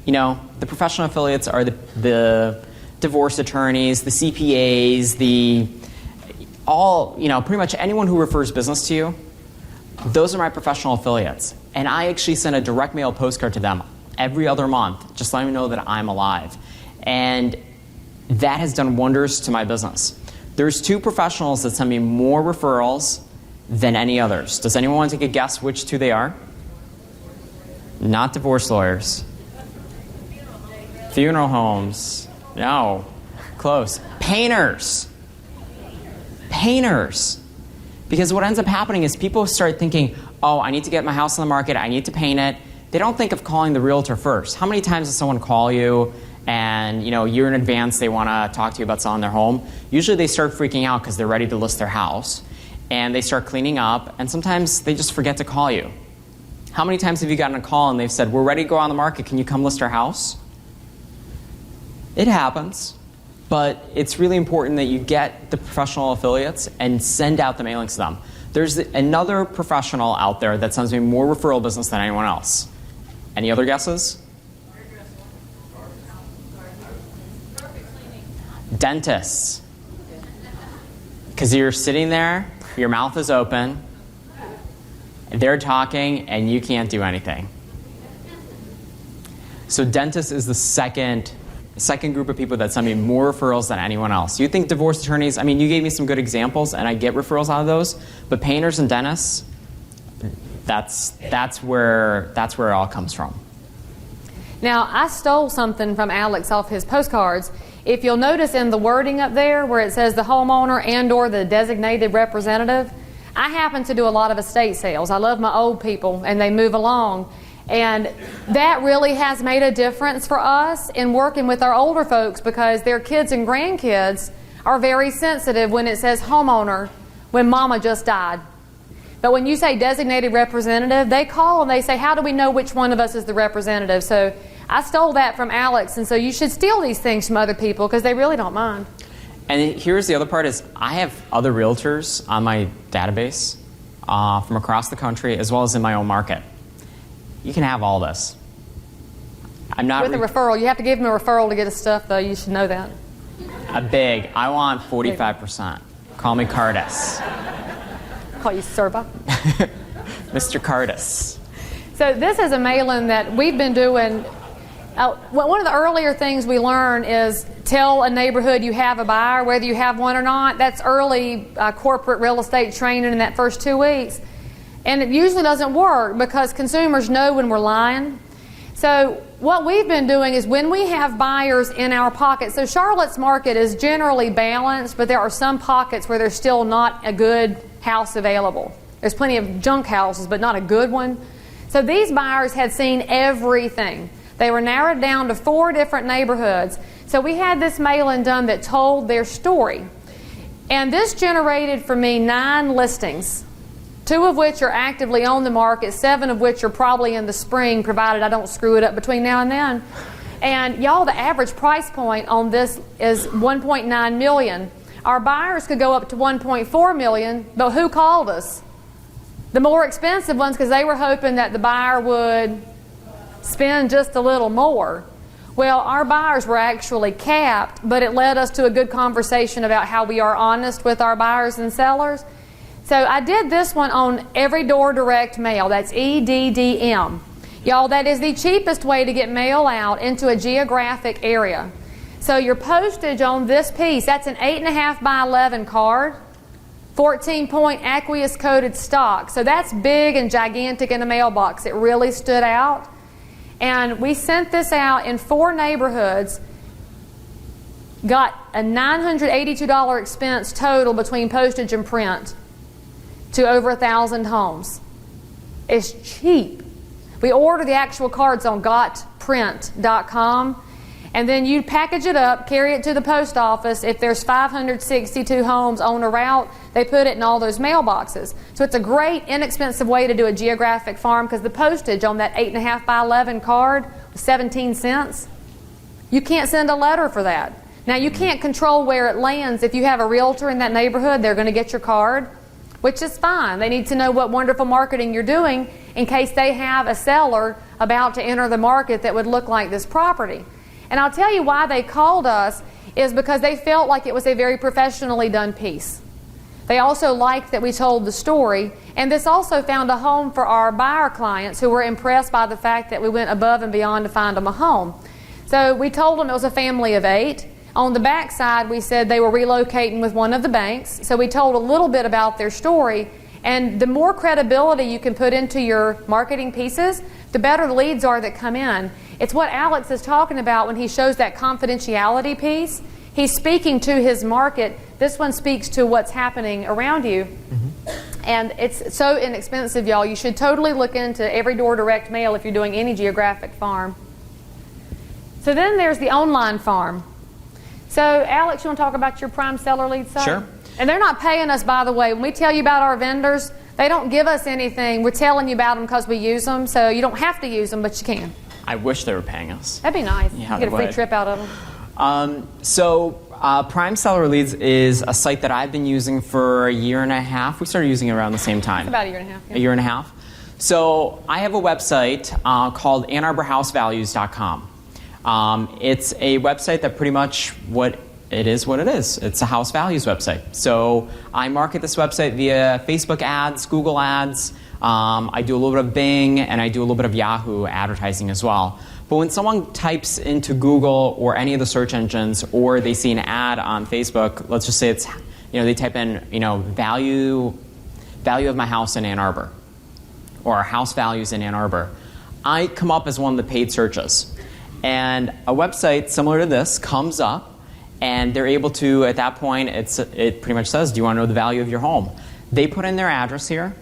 you know, the professional affiliates are the divorce attorneys, the CPAs, pretty much anyone who refers business to you. Those are my professional affiliates. And I actually send a direct mail postcard to them every other month, just letting them know that I'm alive. And that has done wonders to my business. There's 2 professionals that send me more referrals than any others. Does anyone want to take a guess which 2 they are? Not divorce lawyers. Funeral homes. No. Close. Painters. Painters. Because what ends up happening is people start thinking, oh, I need to get my house on the market, I need to paint it. They don't think of calling the realtor first. How many times does someone call you and, you know, a year in advance they want to talk to you about selling their home? Usually they start freaking out because they're ready to list their house, and they start cleaning up, and sometimes they just forget to call you. How many times have you gotten a call and they've said, we're ready to go on the market, can you come list our house? It happens. But it's really important that you get the professional affiliates and send out the mailings to them. There's another professional out there that sends me more referral business than anyone else. Any other guesses? Dentists. Because you're sitting there, your mouth is open, they're talking, and you can't do anything. So dentists is the second group of people that send me more referrals than anyone else. You think divorce attorneys, I mean, you gave me some good examples, and I get referrals out of those, but painters and dentists, that's where it all comes from. Now, I stole something from Alex off his postcards. If you'll notice in the wording up there where it says the homeowner and or the designated representative, I happen to do a lot of estate sales. I love my old people, and they move along. And that really has made a difference for us in working with our older folks, because their kids and grandkids are very sensitive when it says homeowner when mama just died. But when you say designated representative, they call and they say, how do we know which one of us is the representative? So I stole that from Alex, and so you should steal these things from other people because they really don't mind. And here's the other part is I have other realtors on my database from across the country as well as in my own market. You can have all this. I'm not with a referral. You have to give them a referral to get his stuff, though. You should know that. I want 45%. Call me Cardis. Call you Serba. Mr. Cardis. So this is a mail-in that we've been doing. One of the earlier things we learn is tell a neighborhood you have a buyer, whether you have one or not. That's early corporate real estate training in that first 2 weeks. And it usually doesn't work because consumers know when we're lying. So what we've been doing is when we have buyers in our pocket, so Charlotte's market is generally balanced, but there are some pockets where there's still not a good house available. There's plenty of junk houses, but not a good one. So these buyers had seen everything. They were narrowed down to 4 different neighborhoods. So we had this mail-in done that told their story. And this generated for me 9 listings. 2 of which are actively on the market, 7 of which are probably in the spring, provided I don't screw it up between now and then. And y'all, the average price point on this is $1.9 million. Our buyers could go up to $1.4 million, but who called us? The more expensive ones, because they were hoping that the buyer would spend just a little more. Well, our buyers were actually capped, but it led us to a good conversation about how we are honest with our buyers and sellers. So I did this one on Every Door Direct Mail. That's EDDM. Y'all, that is the cheapest way to get mail out into a geographic area. So your postage on this piece, that's an 8.5 by 11 card, 14-point aqueous coated stock. So that's big and gigantic in the mailbox. It really stood out. And we sent this out in 4 neighborhoods. Got a $982 expense total between postage and print to over 1,000 homes. It's cheap. We order the actual cards on gotprint.com, and then you package it up, carry it to the post office. If there's 562 homes on a route, they put it in all those mailboxes. So it's a great, inexpensive way to do a geographic farm, because the postage on that 8.5 by 11 card was 17 cents. You can't send a letter for that. Now, you can't control where it lands. If you have a realtor in that neighborhood, they're going to get your card. which is fine. They need to know what wonderful marketing you're doing in case they have a seller about to enter the market that would look like this property. And I'll tell you why they called us is because they felt like it was a very professionally done piece. They also liked that we told the story, and this also found a home for our buyer clients who were impressed by the fact that we went above and beyond to find them a home. So we told them it was a family of 8. On the back side, we said they were relocating with one of the banks. So we told a little bit about their story, and the more credibility you can put into your marketing pieces, the better the leads are that come in. It's what Alex is talking about when he shows that confidentiality piece. He's speaking to his market. This one speaks to what's happening around you. And it's so inexpensive, y'all. You should totally look into Every Door direct mail if you're doing any geographic farm. So then there's the online farm. So Alex, you want to talk about your prime seller lead site? Sure. And they're not paying us, by the way. When we tell you about our vendors, they don't give us anything. We're telling you about them because we use them. So you don't have to use them, but you can. I wish they were paying us. That'd be nice. Yeah, you get a free trip out of them. Prime Seller Leads is a site that I've been using for a year and a half. We started using it around the same time. It's about a year and a half. Yeah. A year and a half. So I have a website called AnnArborHouseValues.com. It's a website that pretty much what it is. It's a house values website. So I market this website via Facebook ads, Google ads. I do a little bit of Bing, and I do a little bit of Yahoo advertising as well. But when someone types into Google or any of the search engines, or they see an ad on Facebook, let's just say it's, they type in, value of my house in Ann Arbor, or house values in Ann Arbor, I come up as one of the paid searches. And a website similar to this comes up, and they're able to, at that point, it pretty much says, do you want to know the value of your home? They put in their address here,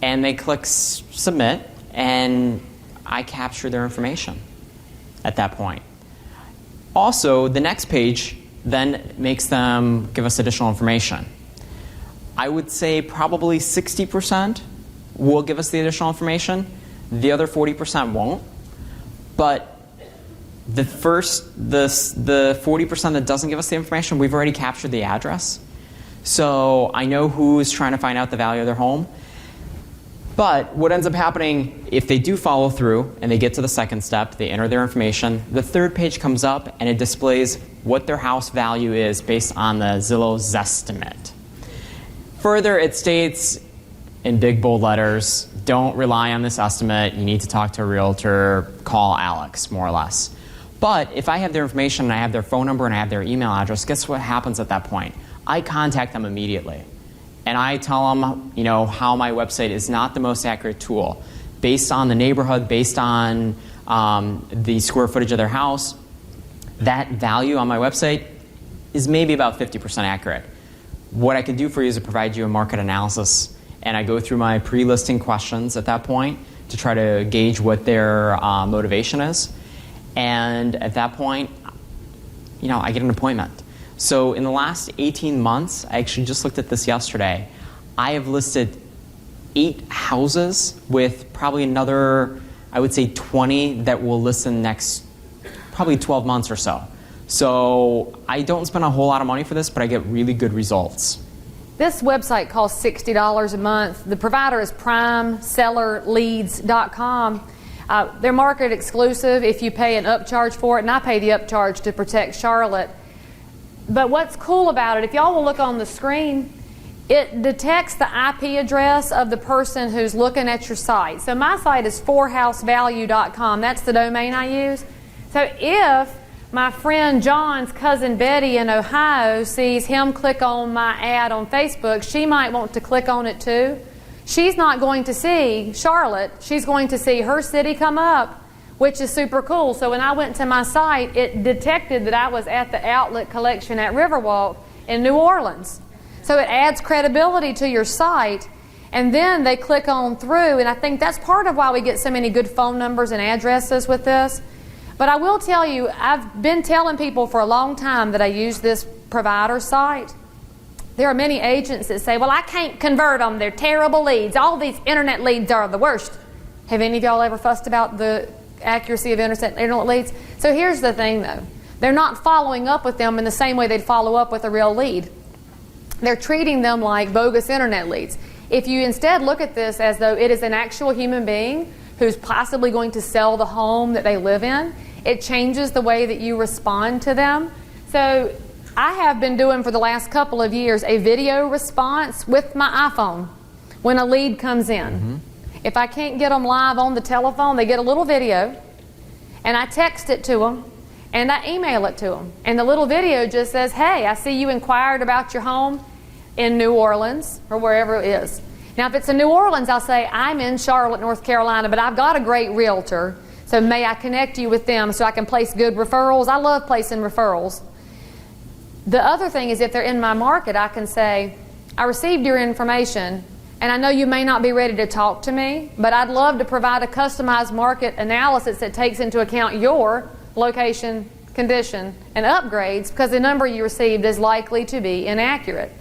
and they click submit, and I capture their information at that point. Also, the next page then makes them give us additional information. I would say probably 60% will give us the additional information. The other 40% won't. But the 40% that doesn't give us the information, we've already captured the address. So I know who's trying to find out the value of their home. But what ends up happening, if they do follow through and they get to the second step, they enter their information, the third page comes up and it displays what their house value is based on the Zillow Zestimate. Further, it states in big bold letters, don't rely on this estimate, you need to talk to a realtor, call Alex, more or less. But if I have their information and I have their phone number and I have their email address, guess what happens at that point? I contact them immediately. And I tell them, how my website is not the most accurate tool. Based on the neighborhood, based on the square footage of their house, that value on my website is maybe about 50% accurate. What I can do for you is to provide you a market analysis, and I go through my pre-listing questions at that point to try to gauge what their motivation is. And at that point, I get an appointment. So in the last 18 months, I actually just looked at this yesterday, I have listed 8 houses with probably another, I would say 20 that will list in the next probably 12 months or so. So I don't spend a whole lot of money for this, but I get really good results. This website costs $60 a month. The provider is primesellerleads.com. They're market exclusive if you pay an upcharge for it, and I pay the upcharge to protect Charlotte. But what's cool about it, if y'all will look on the screen, it detects the IP address of the person who's looking at your site. So my site is forhousevalue.com. That's the domain I use. So if my friend John's cousin Betty in Ohio sees him click on my ad on Facebook, she might want to click on it too. She's not going to see Charlotte. She's going to see her city come up, which is super cool. So when I went to my site, it detected that I was at the outlet collection at Riverwalk in New Orleans. So it adds credibility to your site, and then they click on through, and I think that's part of why we get so many good phone numbers and addresses with this. But I will tell you, I've been telling people for a long time that I use this provider site. There are many agents that say, well, I can't convert them. They're terrible leads. All these internet leads are the worst. Have any of y'all ever fussed about the accuracy of internet leads? So here's the thing, though. They're not following up with them in the same way they'd follow up with a real lead. they're treating them like bogus internet leads. If you instead look at this as though it is an actual human being who's possibly going to sell the home that they live in, it changes the way that you respond to them. So I have been doing for the last couple of years a video response with my iPhone when a lead comes in. If I can't get them live on the telephone, they get a little video, and I text it to them, and I email it to them. And the little video just says, hey, I see you inquired about your home in New Orleans or wherever it is. Now, if it's in New Orleans, I'll say, I'm in Charlotte, North Carolina, but I've got a great realtor, so may I connect you with them so I can place good referrals? I love placing referrals. The other thing is if they're in my market, I can say, I received your information, and I know you may not be ready to talk to me, but I'd love to provide a customized market analysis that takes into account your location, condition, and upgrades, because the number you received is likely to be inaccurate.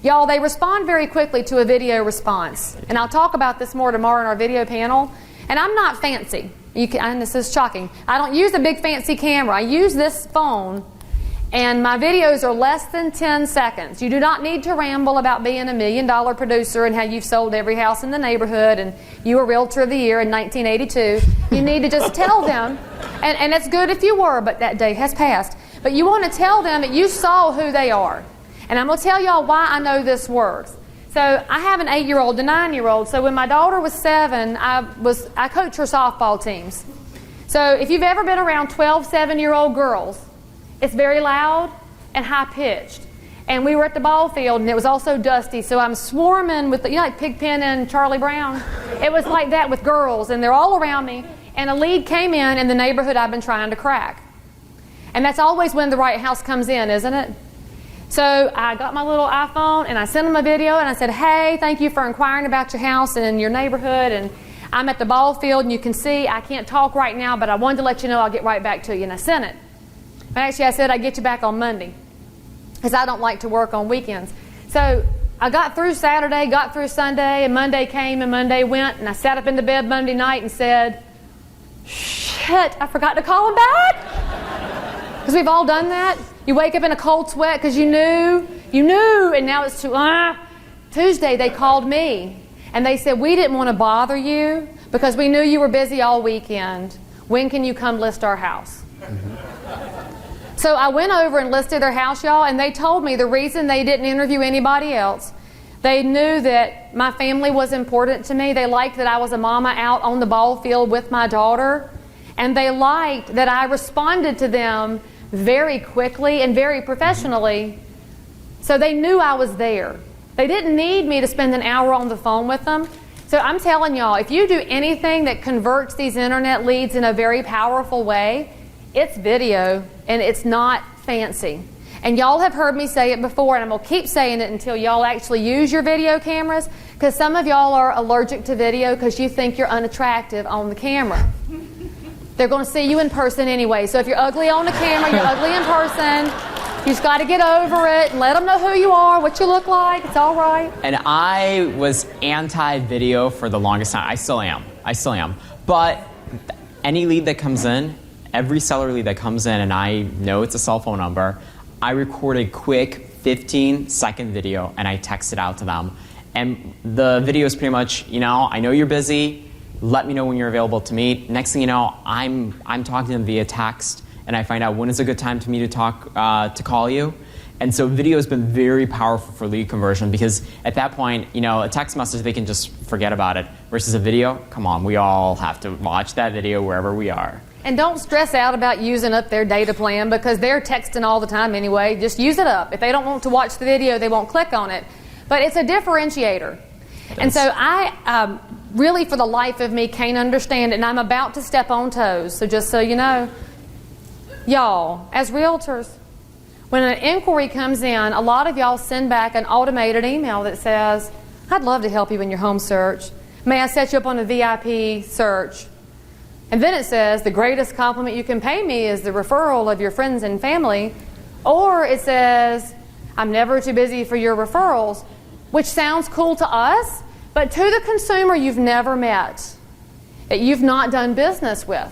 Y'all, they respond very quickly to a video response. And I'll talk about this more tomorrow in our video panel. And I'm not fancy. And this is shocking. I don't use a big fancy camera. I use this phone, and my videos are less than 10 seconds. You do not need to ramble about being $1 million producer and how you've sold every house in the neighborhood and you were Realtor of the Year in 1982. You need to just tell them, and it's good if you were, but that day has passed. But you want to tell them that you saw who they are. And I'm going to tell y'all why I know this works. So I have an 8-year-old, a 9-year-old. So when my daughter was 7, I coached her softball teams. So if you've ever been around 12, 7-year-old girls, it's very loud and high-pitched. And we were at the ball field, and it was also dusty. So I'm swarming with, like Pigpen and Charlie Brown. It was like that with girls, and they're all around me. And a lead came in the neighborhood I've been trying to crack. And that's always when the right house comes in, isn't it? So I got my little iPhone and I sent them a video and I said, hey, thank you for inquiring about your house and your neighborhood, and I'm at the ball field and you can see I can't talk right now, but I wanted to let you know I'll get right back to you. And I sent it. But actually I said I'd get you back on Monday because I don't like to work on weekends. So I got through Saturday, got through Sunday, and Monday came and Monday went, and I sat up in the bed Monday night and said, shit, I forgot to call him back. Because we've all done that. You wake up in a cold sweat because you knew, and now it's Tuesday they called me, and they said, we didn't want to bother you because we knew you were busy all weekend. When can you come list our house? So I went over and listed their house, y'all, and they told me the reason they didn't interview anybody else, they knew that my family was important to me. They liked that I was a mama out on the ball field with my daughter, and they liked that I responded to them very quickly and very professionally, so they knew I was there. They didn't need me to spend an hour on the phone with them. So I'm telling y'all, if you do anything that converts these internet leads in a very powerful way, it's video and it's not fancy. And y'all have heard me say it before, and I'm going to keep saying it until y'all actually use your video cameras, because some of y'all are allergic to video because you think you're unattractive on the camera. They're going to see you in person anyway. So if you're ugly on the camera, you're ugly in person. You just got to get over it and let them know who you are, what you look like. It's all right. And I was anti-video for the longest time. I still am. But any lead that comes in, every seller lead that comes in, and I know it's a cell phone number, I record a quick 15-second video and I text it out to them. And the video is pretty much, I know you're busy. Let me know when you're available to meet. Next thing you know, I'm talking to them via text, and I find out when is a good time to me to talk to call you. And so video has been very powerful for lead conversion, because at that point, a text message, they can just forget about it. Versus a video, come on, we all have to watch that video wherever we are. And don't stress out about using up their data plan, because they're texting all the time anyway. Just use it up. If they don't want to watch the video, they won't click on it. But it's a differentiator. And so I really, for the life of me, can't understand it, and I'm about to step on toes. So just so you know, y'all, as realtors, when an inquiry comes in, a lot of y'all send back an automated email that says, I'd love to help you in your home search. May I set you up on a VIP search? And then it says, the greatest compliment you can pay me is the referral of your friends and family. Or it says, I'm never too busy for your referrals, which sounds cool to us, but to the consumer you've never met, that you've not done business with.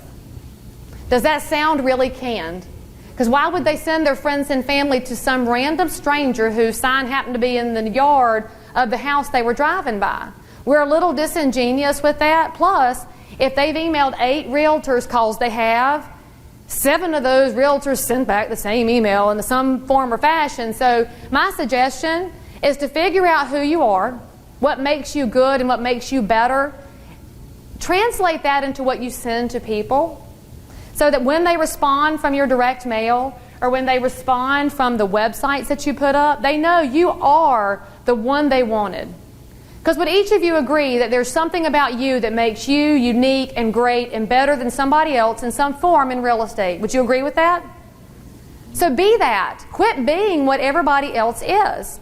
Does that sound really canned? Because why would they send their friends and family to some random stranger whose sign happened to be in the yard of the house they were driving by? We're a little disingenuous with that. Plus, if they've emailed 8 realtors calls they have, 7 of those realtors sent back the same email in some form or fashion. So my suggestion is to figure out who you are, what makes you good and what makes you better. Translate that into what you send to people so that when they respond from your direct mail or when they respond from the websites that you put up, they know you are the one they wanted. Because would each of you agree that there's something about you that makes you unique and great and better than somebody else in some form in real estate? Would you agree with that? So be that. Quit being what everybody else is.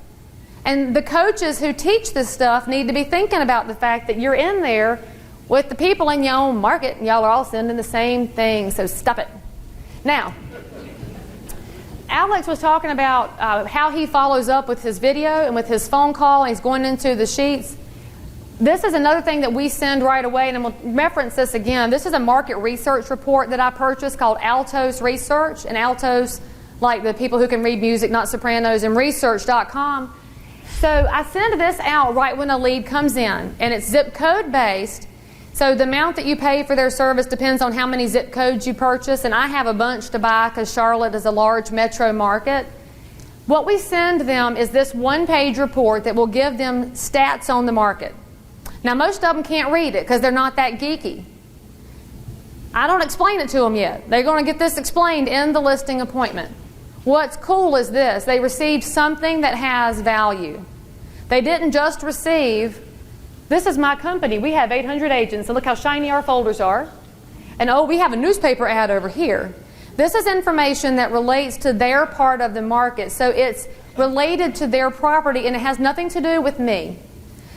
And the coaches who teach this stuff need to be thinking about the fact that you're in there with the people in your own market and y'all are all sending the same thing, so stop it. Now, Alex was talking about how he follows up with his video and with his phone call, and he's going into the sheets. This is another thing that we send right away, and I'm going to reference this again. This is a market research report that I purchased called Altos Research, and Altos, like the people who can read music, not sopranos, and research.com. So I send this out right when a lead comes in, and it's zip code based. So the amount that you pay for their service depends on how many zip codes you purchase, and I have a bunch to buy because Charlotte is a large metro market. What we send them is this one-page report that will give them stats on the market. Now, most of them can't read it because they're not that geeky. I don't explain it to them yet. They're going to get this explained in the listing appointment. What's cool is this. They received something that has value. They didn't just receive, this is my company. We have 800 agents, and look how shiny our folders are. And oh, we have a newspaper ad over here. This is information that relates to their part of the market. So it's related to their property, and it has nothing to do with me.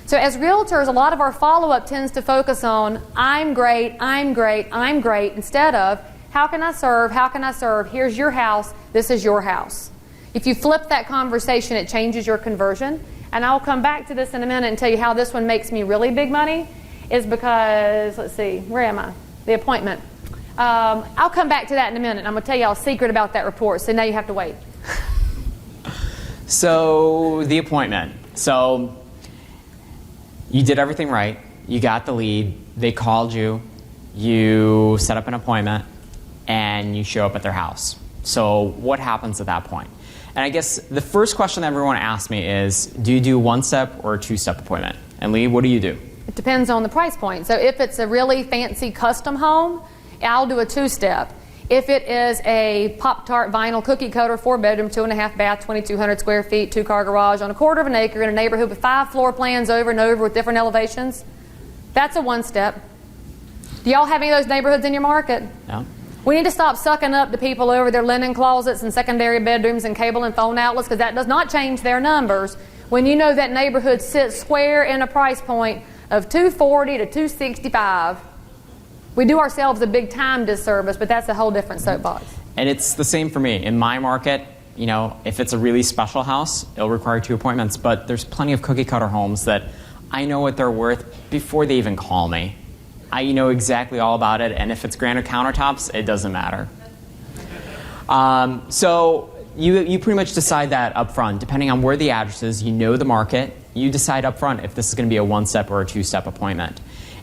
So as realtors, a lot of our follow-up tends to focus on, I'm great, I'm great, I'm great, instead of, how can I serve, how can I serve, here's your house, this is your house. If you flip that conversation, it changes your conversion. And I'll come back to this in a minute and tell you how this one makes me really big money, is because, let's see, where am I? The appointment. I'll come back to that in a minute. I'm going to tell you a secret about that report, so now you have to wait. So the appointment. So you did everything right. You got the lead. They called you. You set up an appointment, and you show up at their house. So what happens at that point? And I guess the first question that everyone asks me is, do you do a one-step or a two-step appointment? And Lee, what do you do? It depends on the price point. So if it's a really fancy custom home, I'll do a two-step. If it is a Pop-Tart vinyl cookie cutter, 4-bedroom, 2.5 bath, 2,200 square feet, 2-car garage on a quarter of an acre in a neighborhood with 5 floor plans over and over with different elevations, that's a one-step. Do y'all have any of those neighborhoods in your market? No. We need to stop sucking up the people over their linen closets and secondary bedrooms and cable and phone outlets, because that does not change their numbers when you know that neighborhood sits square in a price point of $240 to $265. We do ourselves a big time disservice, but that's a whole different soapbox. And it's the same for me. In my market, you know, if it's a really special house, it'll require 2 appointments, but there's plenty of cookie cutter homes that I know what they're worth before they even call me. I know exactly all about it, and if it's granite countertops, it doesn't matter. So you pretty much decide that up front. Depending on where the address is, you know the market, you decide up front if this is going to be a one-step or a two-step appointment.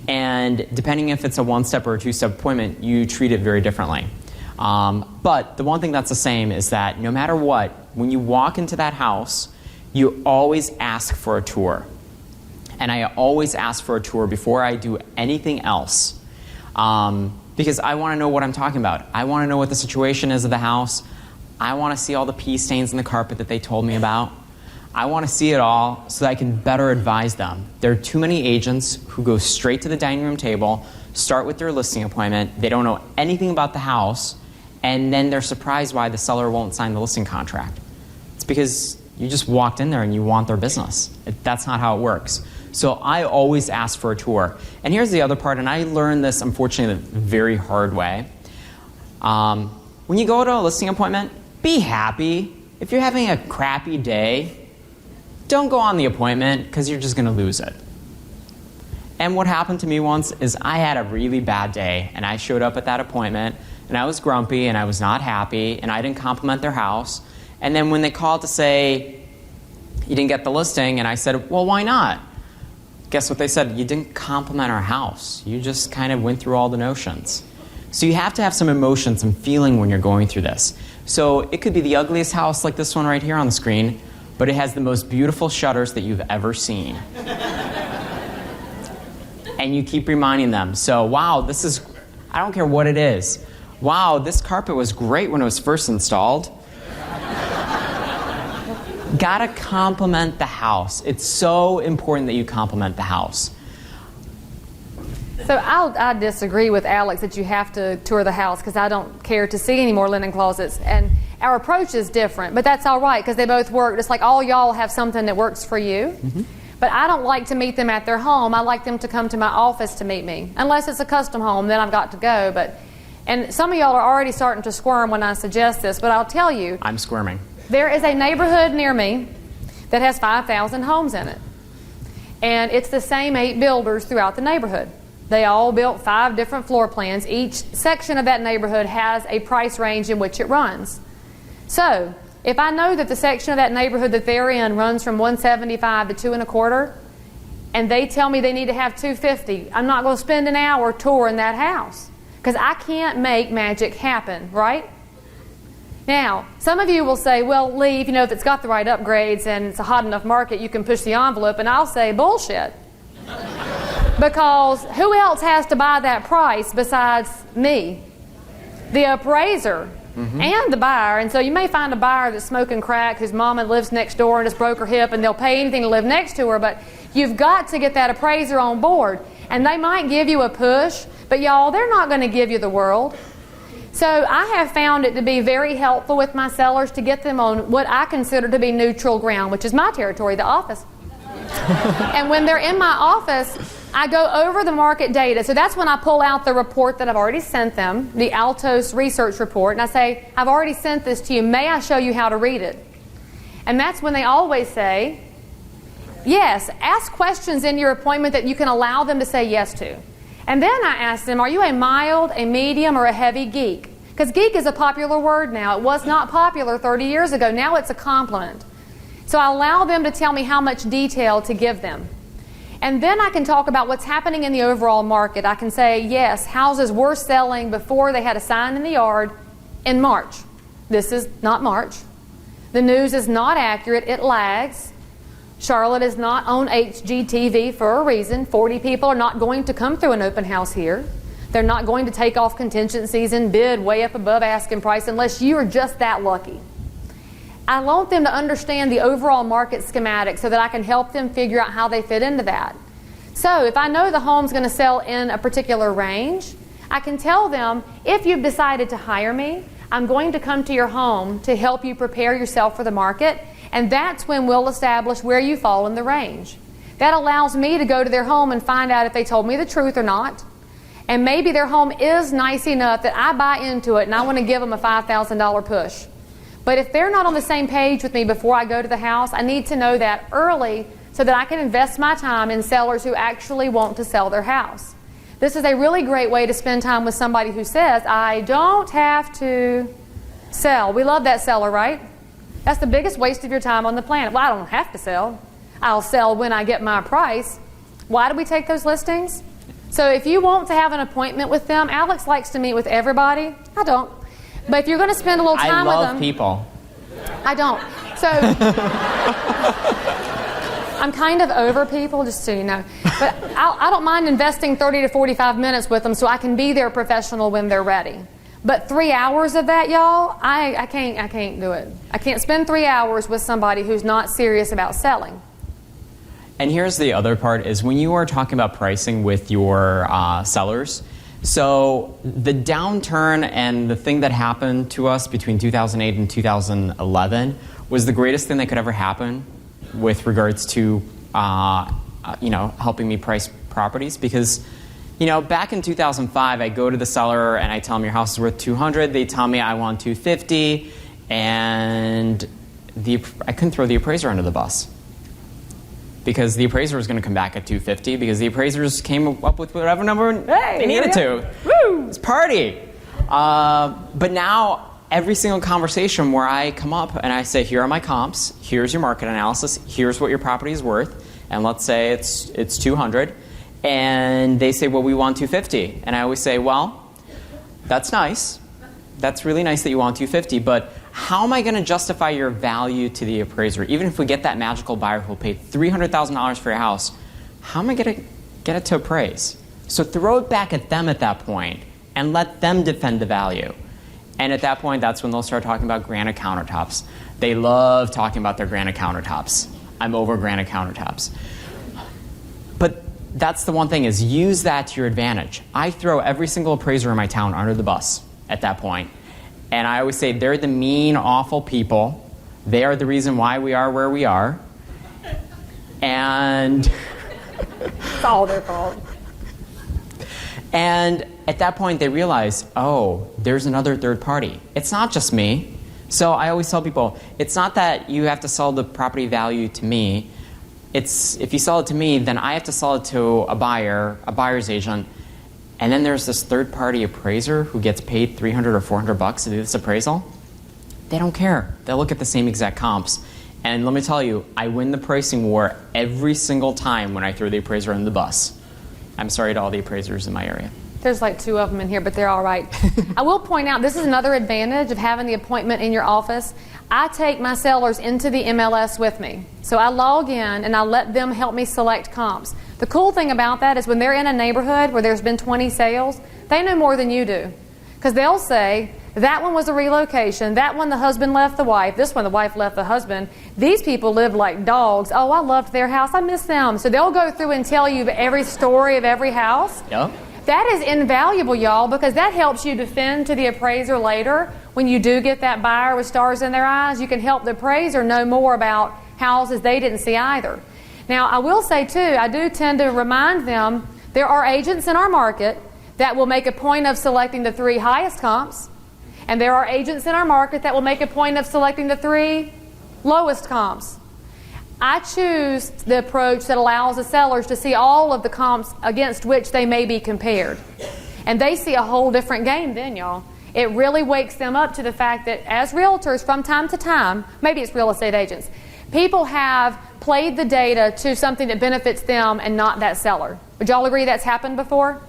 And depending if it's a one-step or a two-step appointment, you treat it very differently. But the one thing that's the same is that no matter what, when you walk into that house, you always ask for a tour. And I always ask for a tour before I do anything else, because I want to know what I'm talking about. I want to know what the situation is of the house. I want to see all the pee stains in the carpet that they told me about. I want to see it all so that I can better advise them. There are too many agents who go straight to the dining room table, start with their listing appointment, they don't know anything about the house, and then they're surprised why the seller won't sign the listing contract. It's because you just walked in there and you want their business. That's not how it works. So I always ask for a tour. And here's the other part, and I learned this, unfortunately, the very hard way. When you go to a listing appointment, be happy. If you're having a crappy day, don't go on the appointment because you're just going to lose it. And what happened to me once is I had a really bad day, and I showed up at that appointment, and I was grumpy, and I was not happy, and I didn't compliment their house. And then when they called to say, you didn't get the listing, and I said, well, why not? Guess what they said? You didn't compliment our house. You just kind of went through all the notions. So you have to have some emotion, some feeling when you're going through this. So it could be the ugliest house like this one right here on the screen, but it has the most beautiful shutters that you've ever seen. And you keep reminding them, so wow, this is, I don't care what it is. Wow, this carpet was great when it was first installed. Gotta compliment the house. It's so important that you compliment the house. So I disagree with Alex that you have to tour the house because I don't care to see any more linen closets. And our approach is different, but that's all right because they both work. Just like all y'all have something that works for you. Mm-hmm. But I don't like to meet them at their home. I like them to come to my office to meet me. Unless it's a custom home, then I've got to go. And some of y'all are already starting to squirm when I suggest this, but I'll tell you. I'm squirming. There is a neighborhood near me that has 5,000 homes in it. And it's the same 8 builders throughout the neighborhood. They all built 5 different floor plans. Each section of that neighborhood has a price range in which it runs. So, if I know that the section of that neighborhood that they're in runs from $175 to $225, and they tell me they need to have $250, I'm not going to spend an hour touring that house because I can't make magic happen, right? Now, some of you will say, well, Lee, if it's got the right upgrades and it's a hot enough market, you can push the envelope, and I'll say, bullshit. Because who else has to buy that price besides me? The appraiser. Mm-hmm. And the buyer. And so you may find a buyer that's smoking crack whose mama lives next door and just broke her hip and they'll pay anything to live next to her, but you've got to get that appraiser on board. And they might give you a push, but y'all, they're not going to give you the world. So I have found it to be very helpful with my sellers to get them on what I consider to be neutral ground, which is my territory, the office. And when they're in my office, I go over the market data. So that's when I pull out the report that I've already sent them, the Altos research report, and I say, I've already sent this to you. May I show you how to read it? And that's when they always say, yes, ask questions in your appointment that you can allow them to say yes to. And then I ask them, are you a mild, a medium, or a heavy geek? Because geek is a popular word now. It was not popular 30 years ago. Now it's a compliment. So I allow them to tell me how much detail to give them. And then I can talk about what's happening in the overall market. I can say, yes, houses were selling before they had a sign in the yard in March. This is not March. The news is not accurate. It lags. Charlotte is not on HGTV for a reason. 40 people are not going to come through an open house here. They're not going to take off contingencies and bid way up above asking price unless you are just that lucky. I want them to understand the overall market schematic so that I can help them figure out how they fit into that. So if I know the home's going to sell in a particular range, I can tell them, if you've decided to hire me, I'm going to come to your home to help you prepare yourself for the market, and that's when we'll establish where you fall in the range. That allows me to go to their home and find out if they told me the truth or not. And maybe their home is nice enough that I buy into it and I want to give them a $5,000 push. But if they're not on the same page with me before I go to the house, I need to know that early so that I can invest my time in sellers who actually want to sell their house. This is a really great way to spend time with somebody who says, I don't have to sell. We love that seller, right? That's the biggest waste of your time on the planet. Well, I don't have to sell. I'll sell when I get my price. Why do we take those listings? So if you want to have an appointment with them, Alex likes to meet with everybody. I don't. But if you're going to spend a little time with them... I love people. I don't. So I'm kind of over people, just so you know. But I don't mind investing 30 to 45 minutes with them so I can be their professional when they're ready. But 3 hours of that, y'all, I can't do it. I can't spend 3 hours with somebody who's not serious about selling. And here's the other part, is when you are talking about pricing with your sellers, so the downturn and the thing that happened to us between 2008 and 2011 was the greatest thing that could ever happen with regards to helping me price properties. Because back in 2005, I go to the seller and I tell them your house is worth $200. They tell me I want $250, and I couldn't throw the appraiser under the bus because the appraiser was going to come back at 250 because the appraisers came up with whatever number they needed to. Woo! It's party. But now every single conversation where I come up and I say, here are my comps, here's your market analysis, here's what your property is worth, and let's say it's 200, and they say, well, we want 250. And I always say, well, that's nice. That's really nice that you want 250, but how am I going to justify your value to the appraiser? Even if we get that magical buyer who will pay $300,000 for your house, how am I going to get it to appraise? So throw it back at them at that point and let them defend the value. And at that point, that's when they'll start talking about granite countertops. They love talking about their granite countertops. I'm over granite countertops. But that's the one thing, is use that to your advantage. I throw every single appraiser in my town under the bus at that point. And I always say they're the mean, awful people. They are the reason why we are where we are. And It's all their fault. And at that point, they realize, oh, there's another third party. It's not just me. So I always tell people, it's not that you have to sell the property value to me. It's if you sell it to me, then I have to sell it to a buyer, a buyer's agent. And then there's this third-party appraiser who gets paid $300 or $400 to do this appraisal. They don't care. They'll look at the same exact comps. And let me tell you, I win the pricing war every single time when I throw the appraiser in the bus. I'm sorry to all the appraisers in my area. There's like 2 of them in here, but they're all right. I will point out, this is another advantage of having the appointment in your office. I take my sellers into the MLS with me. So I log in and I let them help me select comps. The cool thing about that is when they're in a neighborhood where there's been 20 sales, they know more than you do. Because they'll say, that one was a relocation, that one the husband left the wife, this one the wife left the husband. These people live like dogs. Oh, I loved their house, I miss them. So they'll go through and tell you every story of every house. Yep. That is invaluable, y'all, because that helps you defend to the appraiser later. When you do get that buyer with stars in their eyes, you can help the appraiser know more about houses they didn't see either. Now, I will say, too, I do tend to remind them there are agents in our market that will make a point of selecting the 3 highest comps, and there are agents in our market that will make a point of selecting the 3 lowest comps. I choose the approach that allows the sellers to see all of the comps against which they may be compared. And they see a whole different game then, y'all. It really wakes them up to the fact that as realtors, from time to time, maybe it's real estate agents, people have played the data to something that benefits them and not that seller. Would y'all agree that's happened before?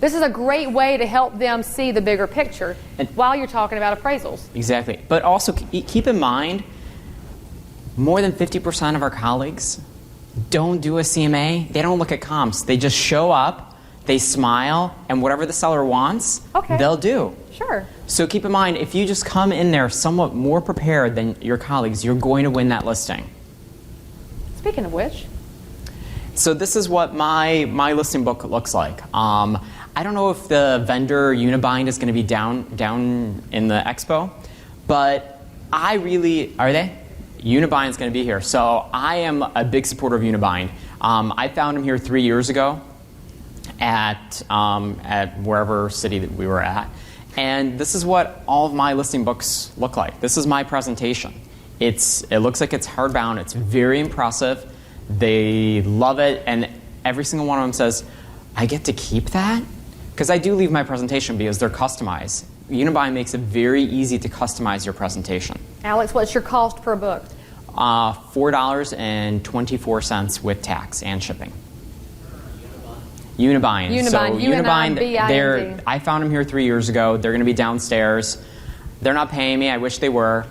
This is a great way to help them see the bigger picture while you're talking about appraisals. Exactly. But also keep in mind, more than 50% of our colleagues don't do a CMA. They don't look at comps. They just show up, they smile, and whatever the seller wants, they'll do. Sure. So keep in mind, if you just come in there somewhat more prepared than your colleagues, you're going to win that listing. Speaking of which. So this is what my listing book looks like. I don't know if the vendor Unibind is going to be down in the expo, but I really, are they? Unibind is going to be here. So I am a big supporter of Unibind. I found him here 3 years ago at wherever city that we were at. And this is what all of my listing books look like. This is my presentation. It looks like it's hardbound. It's very impressive. They love it. And every single one of them says, I get to keep that? Because I do leave my presentation because they're customized. Unibind makes it very easy to customize your presentation. Alex, what's your cost per book? $4.24 with tax and shipping. Unibind. So Unibind, I found them here 3 years ago. They're going to be downstairs. They're not paying me. I wish they were.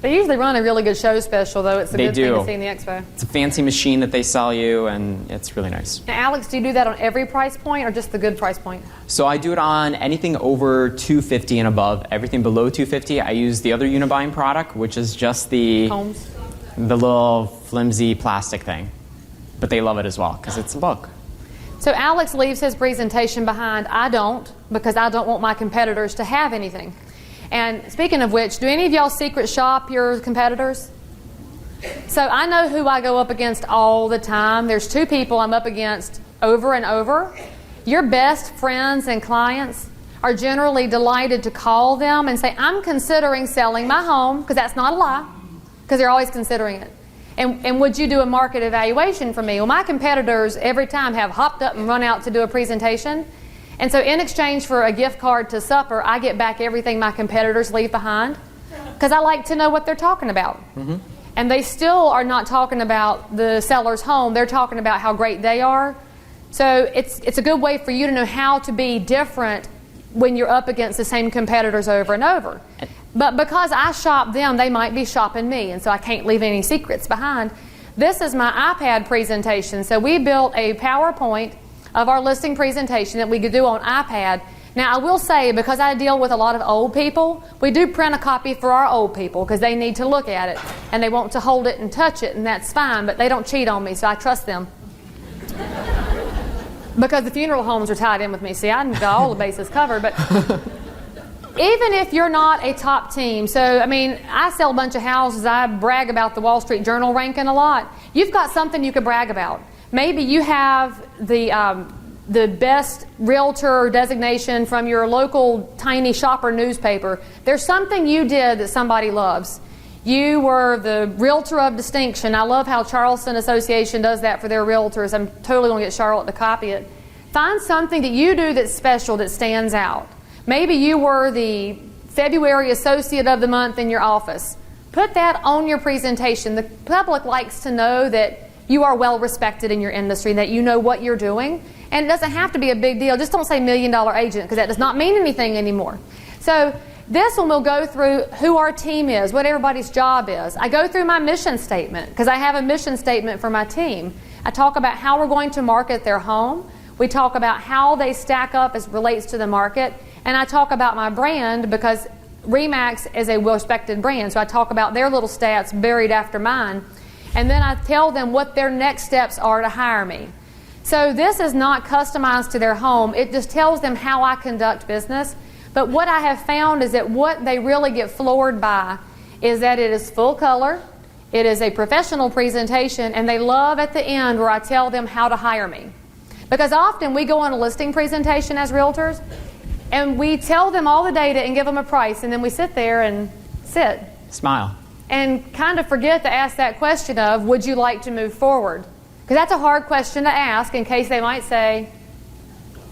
They usually run a really good show special, though. It's a good thing to see in the expo. It's a fancy machine that they sell you, and it's really nice. Now, Alex, do you do that on every price point or just the good price point? So I do it on anything over $250 and above. Everything below $250, I use the other Unibind product, which is just the little flimsy plastic thing. But they love it as well because it's a book. So Alex leaves his presentation behind. I don't, because I don't want my competitors to have anything. And speaking of which, do any of y'all secret shop your competitors? So I know who I go up against all the time. There's 2 people I'm up against over and over. Your best friends and clients are generally delighted to call them and say, I'm considering selling my home, because that's not a lie, because they're always considering it. And would you do a market evaluation for me? Well, my competitors every time have hopped up and run out to do a presentation. And so in exchange for a gift card to supper, I get back everything my competitors leave behind because I like to know what they're talking about. And they still are not talking about the seller's home. They're talking about how great they are. So it's a good way for you to know how to be different when you're up against the same competitors over and over. But because I shop them, they might be shopping me, and so I can't leave any secrets behind. This is my iPad presentation. So we built a PowerPoint of our listing presentation that we could do on iPad. Now, I will say, because I deal with a lot of old people, we do print a copy for our old people because they need to look at it, and they want to hold it and touch it, and that's fine, but they don't cheat on me, so I trust them. Because the funeral homes are tied in with me. See, I've got all the bases covered. But even if you're not a top team, so, I mean, I sell a bunch of houses. I brag about the Wall Street Journal ranking a lot. You've got something you could brag about. Maybe you have the best realtor designation from your local tiny shopper newspaper. There's something you did that somebody loves. You were the realtor of distinction. I love how Charleston Association does that for their realtors. I'm totally going to get Charlotte to copy it. Find something that you do that's special, that stands out. Maybe you were the February Associate of the Month in your office. Put that on your presentation. The public likes to know that you are well respected in your industry, that you know what you're doing. And it doesn't have to be a big deal. Just don't say $1 million agent, because that does not mean anything anymore. So this one will go through who our team is, what everybody's job is. I go through my mission statement because I have a mission statement for my team. I talk about how we're going to market their home. We talk about how they stack up as relates to the market. And I talk about my brand because RE/MAX is a well-respected brand. So I talk about their little stats buried after mine. And then I tell them what their next steps are to hire me. So this is not customized to their home. It just tells them how I conduct business. But what I have found is that what they really get floored by is that it is full color, it is a professional presentation, and they love at the end where I tell them how to hire me. Because often we go on a listing presentation as realtors, and we tell them all the data and give them a price, and then we sit there and smile, and kind of forget to ask that question of, would you like to move forward? Because that's a hard question to ask in case they might say,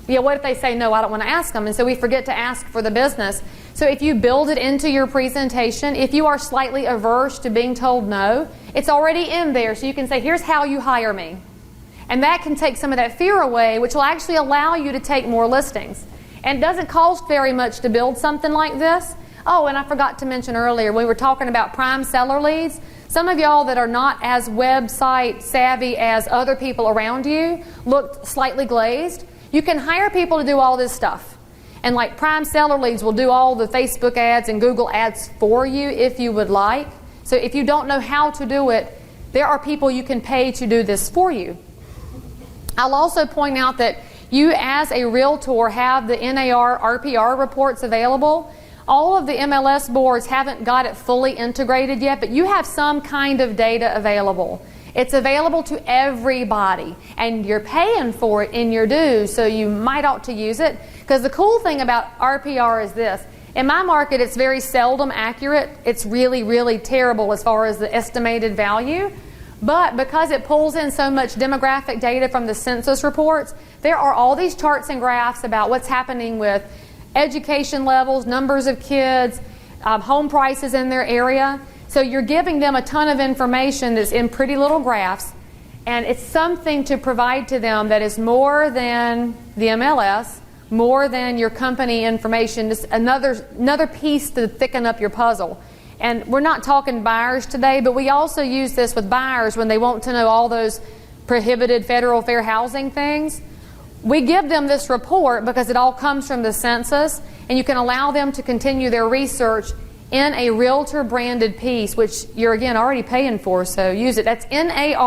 yeah, what if they say, no, I don't want to ask them? And so we forget to ask for the business. So if you build it into your presentation, if you are slightly averse to being told no, it's already in there. So you can say, here's how you hire me. And that can take some of that fear away, which will actually allow you to take more listings. And it doesn't cost very much to build something like this. Oh, and I forgot to mention earlier, we were talking about prime seller leads. Some of y'all that are not as website savvy as other people around you look slightly glazed. You can hire people to do all this stuff. And like prime seller leads will do all the Facebook ads and Google ads for you if you would like. So if you don't know how to do it, there are people you can pay to do this for you. I'll also point out that you as a realtor have the NAR RPR reports available. All of the MLS boards haven't got it fully integrated yet, but you have some kind of data available. It's available to everybody, and you're paying for it in your dues, so you might ought to use it. Because the cool thing about RPR is this. In my market, it's very seldom accurate. It's really, really terrible as far as the estimated value. But because it pulls in so much demographic data from the census reports, there are all these charts and graphs about what's happening with education levels, numbers of kids, home prices in their area. So you're giving them a ton of information that's in pretty little graphs, and it's something to provide to them that is more than the MLS, more than your company information, just another piece to thicken up your puzzle. And we're not talking buyers today, but we also use this with buyers when they want to know all those prohibited federal fair housing things. We give them this report because it all comes from the census, and you can allow them to continue their research in a realtor-branded piece, which you're, again, already paying for, so use it. That's NARRPR.com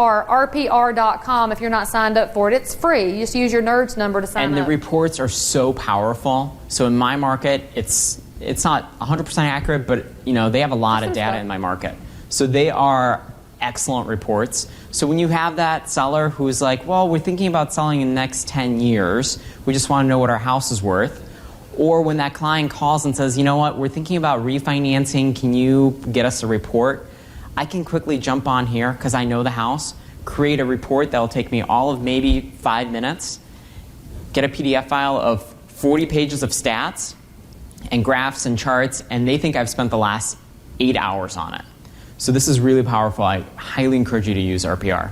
if you're not signed up for it. It's free. You just use your NERDS number to sign up. And the reports are so powerful. So in my market, it's not 100% accurate, but they have a lot of data in my market. So they are excellent reports. So when you have that seller who's like, well, we're thinking about selling in the next 10 years. We just want to know what our house is worth. Or when that client calls and says, you know what, we're thinking about refinancing, can you get us a report? I can quickly jump on here because I know the house, create a report that will take me all of maybe 5 minutes, get a PDF file of 40 pages of stats and graphs and charts, and they think I've spent the last 8 hours on it. So this is really powerful. I highly encourage you to use RPR.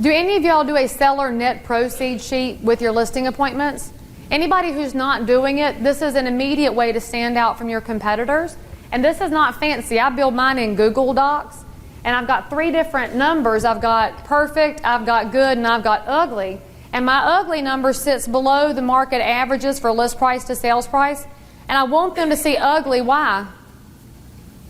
Do any of y'all do a seller net proceeds sheet with your listing appointments? Anybody who's not doing it, this is an immediate way to stand out from your competitors. And this is not fancy. I build mine in Google Docs, and I've got 3 different numbers. I've got perfect, I've got good, and I've got ugly. And my ugly number sits below the market averages for list price to sales price. And I want them to see ugly. Why?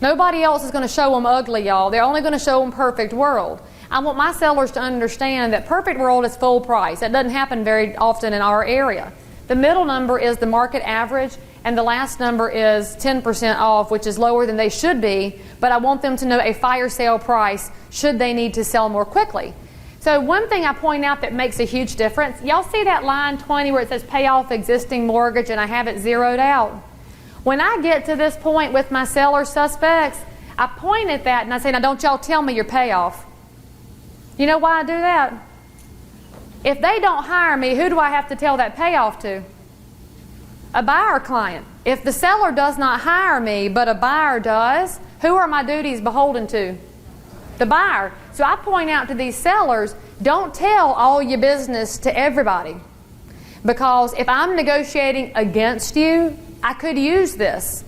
Nobody else is going to show them ugly, y'all. They're only going to show them perfect world. I want my sellers to understand that perfect world is full price. That doesn't happen very often in our area. The middle number is the market average, and the last number is 10% off, which is lower than they should be, but I want them to know a fire sale price should they need to sell more quickly. So one thing I point out that makes a huge difference, y'all see that line 20 where it says pay off existing mortgage and I have it zeroed out? When I get to this point with my seller suspects, I point at that and I say, now don't y'all tell me your payoff. You know why I do that? If they don't hire me, who do I have to tell that payoff to? A buyer client. If the seller does not hire me, but a buyer does, who are my duties beholden to? The buyer. So I point out to these sellers, don't tell all your business to everybody. Because if I'm negotiating against you, I could use this,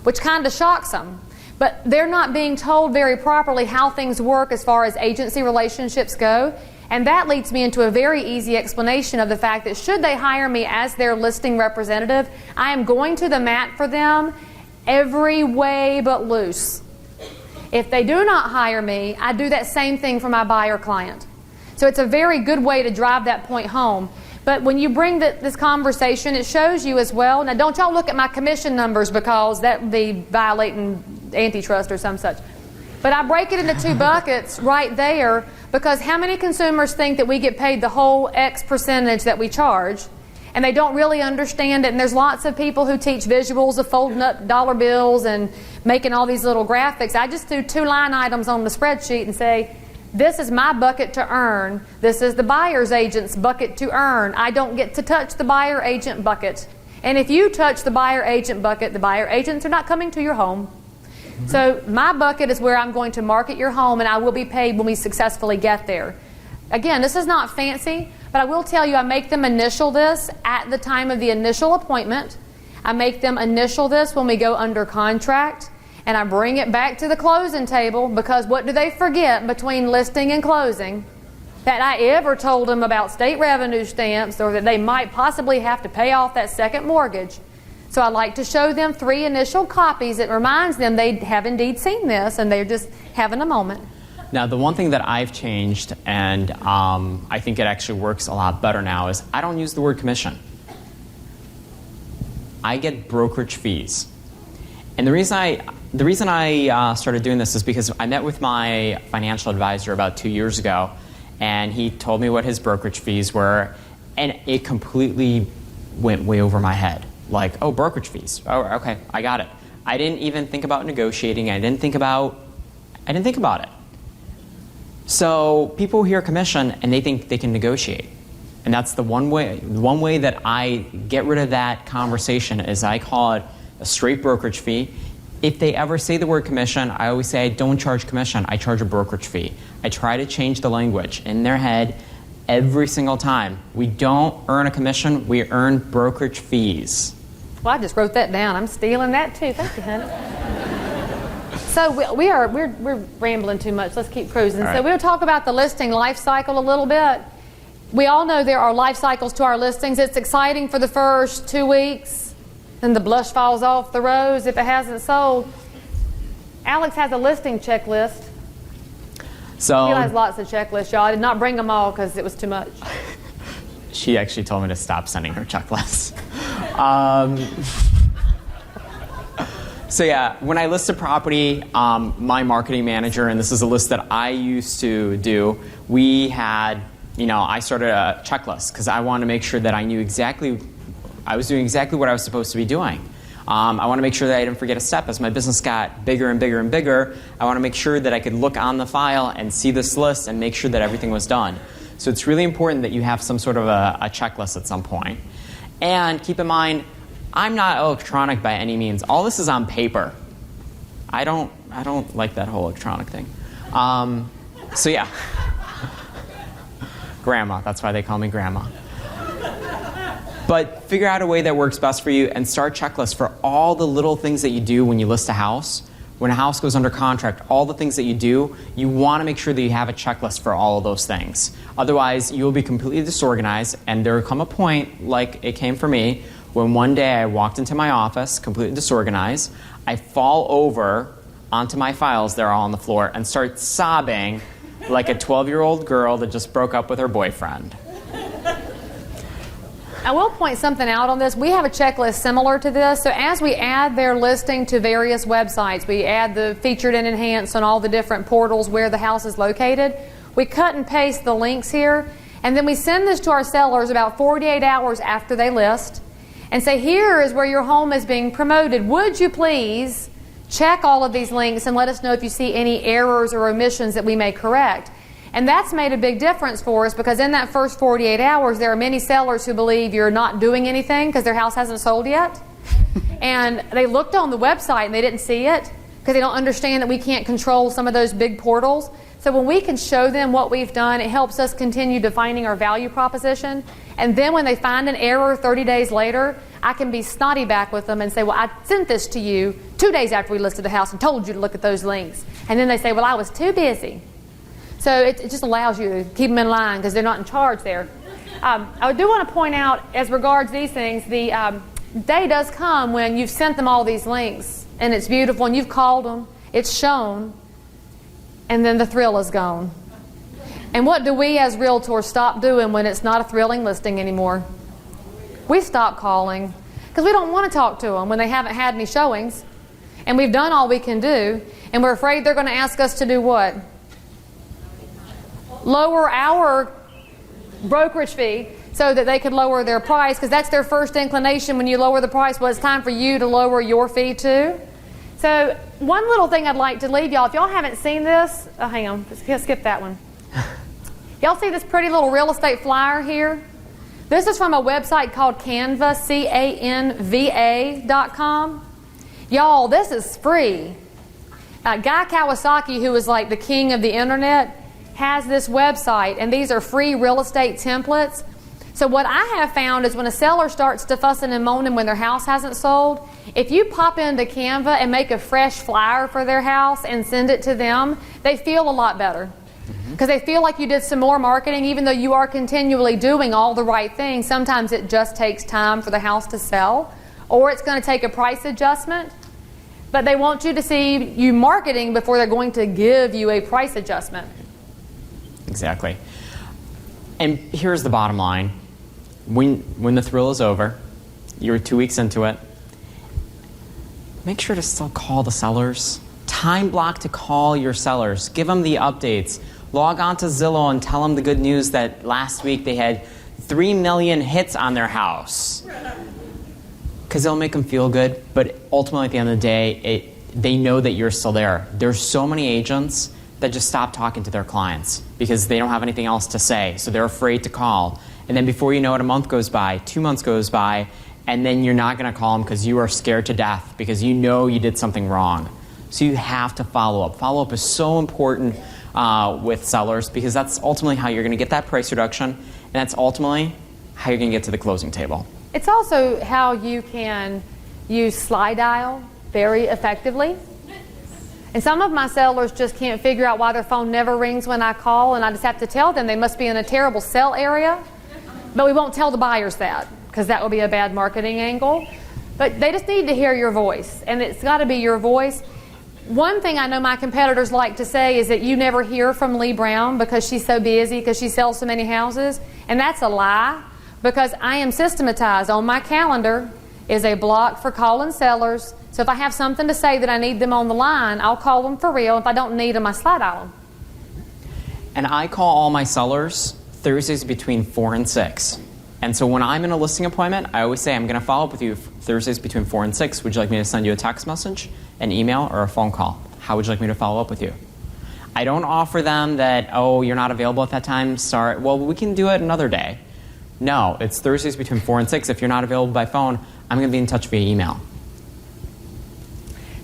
which kind of shocks them. But they're not being told very properly how things work as far as agency relationships go. And that leads me into a very easy explanation of the fact that should they hire me as their listing representative, I am going to the mat for them every way but loose. If they do not hire me, I do that same thing for my buyer client. So it's a very good way to drive that point home. But when you bring this conversation, it shows you as well. Now, don't y'all look at my commission numbers because that would be violating antitrust or some such. But I break it into 2 buckets right there because how many consumers think that we get paid the whole X percentage that we charge, and they don't really understand it? And there's lots of people who teach visuals of folding up dollar bills and making all these little graphics. I just do 2 line items on the spreadsheet and say, this is my bucket to earn. This is the buyer's agent's bucket to earn. I don't get to touch the buyer agent bucket. And if you touch the buyer agent bucket, the buyer agents are not coming to your home. So my bucket is where I'm going to market your home, and I will be paid when we successfully get there. Again, this is not fancy, but I will tell you I make them initial this at the time of the initial appointment. I make them initial this when we go under contract, and I bring it back to the closing table because what do they forget between listing and closing? That I ever told them about state revenue stamps or that they might possibly have to pay off that second mortgage. So I like to show them 3 initial copies. It reminds them they have indeed seen this and they're just having a moment. Now, the one thing that I've changed, and I think it actually works a lot better now, is I don't use the word commission. I get brokerage fees. And the reason I started doing this is because I met with my financial advisor about 2 years ago, and he told me what his brokerage fees were, and it completely went way over my head. Like, oh, brokerage fees. Oh, okay, I got it. I didn't even think about negotiating. I didn't think about it. So people hear commission and they think they can negotiate. And that's the one way that I get rid of that conversation is I call it a straight brokerage fee. If they ever say the word commission, I always say I don't charge commission, I charge a brokerage fee. I try to change the language in their head every single time. We don't earn a commission, we earn brokerage fees. Well, I just wrote that down. I'm stealing that too. Thank you, honey. So we're rambling too much. Let's keep cruising. Right. So we'll talk about the listing life cycle a little bit. We all know there are life cycles to our listings. It's exciting for the first 2 weeks, then the blush falls off the rose if it hasn't sold. Alex has a listing checklist. So He has lots of checklists, y'all. I did not bring them all because it was too much. She actually told me to stop sending her checklists. So yeah, when I list a property, my marketing manager, and this is a list that I used to do, we had, I started a checklist because I wanted to make sure that I knew I was doing exactly what I was supposed to be doing. I want to make sure that I didn't forget a step. As my business got bigger and bigger and bigger, I want to make sure that I could look on the file and see this list and make sure that everything was done. So it's really important that you have some sort of a checklist at some point. And keep in mind, I'm not electronic by any means. All this is on paper. I don't like that whole electronic thing. So yeah. Grandma, that's why they call me Grandma. But figure out a way that works best for you and start checklists for all the little things that you do when you list a house. When a house goes under contract, all the things that you do, you want to make sure that you have a checklist for all of those things. Otherwise, you'll be completely disorganized, and there will come a point, like it came for me, when one day I walked into my office, completely disorganized, I fall over onto my files, they're all on the floor, and start sobbing like a 12-year-old girl that just broke up with her boyfriend. I will point something out on this. We have a checklist similar to this. So as we add their listing to various websites, we add the featured and enhanced on all the different portals where the house is located, we cut and paste the links here, and then we send this to our sellers about 48 hours after they list and say, here is where your home is being promoted. Would you please check all of these links and let us know if you see any errors or omissions that we may correct. And that's made a big difference for us, because in that first 48 hours, there are many sellers who believe you're not doing anything because their house hasn't sold yet. And they looked on the website and they didn't see it because they don't understand that we can't control some of those big portals. So when we can show them what we've done, it helps us continue defining our value proposition. And then when they find an error 30 days later, I can be snotty back with them and say, well, I sent this to you 2 days after we listed the house and told you to look at those links. And then they say, well, I was too busy. So it just allows you to keep them in line because they're not in charge there. I do want to point out, as regards these things, the day does come when you've sent them all these links and it's beautiful and you've called them, it's shown, and then the thrill is gone. And what do we as realtors stop doing when it's not a thrilling listing anymore? We stop calling because we don't want to talk to them when they haven't had any showings. And we've done all we can do, and we're afraid they're going to ask us to do what? Lower our brokerage fee so that they could lower their price, because that's their first inclination when you lower the price. Well, it's time for you to lower your fee too. So one little thing I'd like to leave y'all, if y'all haven't seen this, hang on, let's skip that one. Y'all see this pretty little real estate flyer here? This is from a website called Canva, CANVA.com. Y'all, this is free. Guy Kawasaki, who is like the king of the internet, has this website, and these are free real estate templates. So what I have found is when a seller starts to fussing and moaning when their house hasn't sold, if you pop into Canva and make a fresh flyer for their house and send it to them, they feel a lot better. Because they feel like you did some more marketing, even though you are continually doing all the right things. Sometimes it just takes time for the house to sell, or it's going to take a price adjustment. But they want you to see you marketing before they're going to give you a price adjustment. Exactly. And here's the bottom line. When the thrill is over, you're 2 weeks into it, make sure to still call the sellers. Time block to call your sellers. Give them the updates. Log on to Zillow and tell them the good news that last week they had 3 million hits on their house. Because it'll make them feel good, but ultimately at the end of the day, they know that you're still there. There's so many agents that just stop talking to their clients because they don't have anything else to say, so they're afraid to call. And then before you know it, a month goes by, 2 months goes by, and then you're not going to call them because you are scared to death because you know you did something wrong. So you have to follow up. Follow up is so important with sellers because that's ultimately how you're going to get that price reduction, and that's ultimately how you're going to get to the closing table. It's also how you can use slide dial very effectively. And some of my sellers just can't figure out why their phone never rings when I call, and I just have to tell them they must be in a terrible sell area. But we won't tell the buyers that because that would be a bad marketing angle. But they just need to hear your voice, and it's got to be your voice. One thing I know my competitors like to say is that you never hear from Lee Brown because she's so busy, because she sells so many houses. And that's a lie, because I am systematized. On my calendar is a block for calling sellers. So if I have something to say that I need them on the line, I'll call them for real. If I don't need them, I slide dial them. And I call all my sellers Thursdays between 4 and 6. And so when I'm in a listing appointment, I always say I'm going to follow up with you Thursdays between 4 and 6. Would you like me to send you a text message, an email, or a phone call? How would you like me to follow up with you? I don't offer them that, oh, you're not available at that time. Sorry. Well, we can do it another day. No, it's Thursdays between 4 and 6. If you're not available by phone, I'm going to be in touch via email.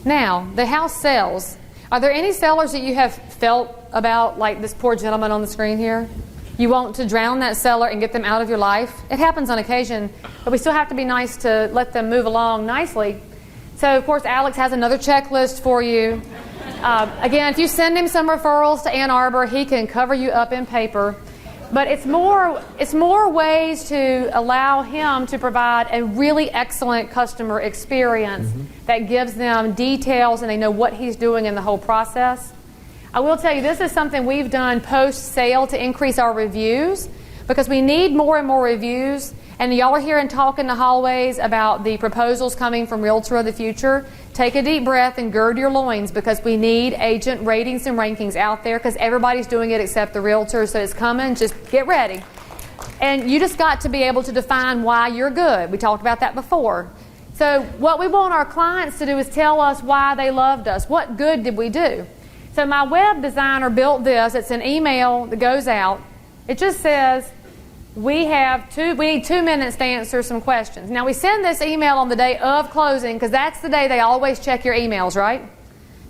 Now, the house sells. Are there any sellers that you have felt about, like this poor gentleman on the screen here? You want to drown that seller and get them out of your life? It happens on occasion, but we still have to be nice to let them move along nicely. So, of course, Alex has another checklist for you. Again, if you send him some referrals to Ann Arbor, he can cover you up in paper. But it's more ways to allow him to provide a really excellent customer experience that gives them details and they know what he's doing in the whole process. I will tell you, this is something we've done post-sale to increase our reviews because we need more and more reviews. And y'all are hearing talk in the hallways about the proposals coming from Realtor of the Future. Take a deep breath and gird your loins because we need agent ratings and rankings out there because everybody's doing it except the realtors. So it's coming. Just get ready. And you just got to be able to define why you're good. We talked about that before. So what we want our clients to do is tell us why they loved us. What good did we do? So my web designer built this. It's an email that goes out. It just says, we need 2 minutes to answer some questions. Now we send this email on the day of closing because that's the day they always check your emails, right?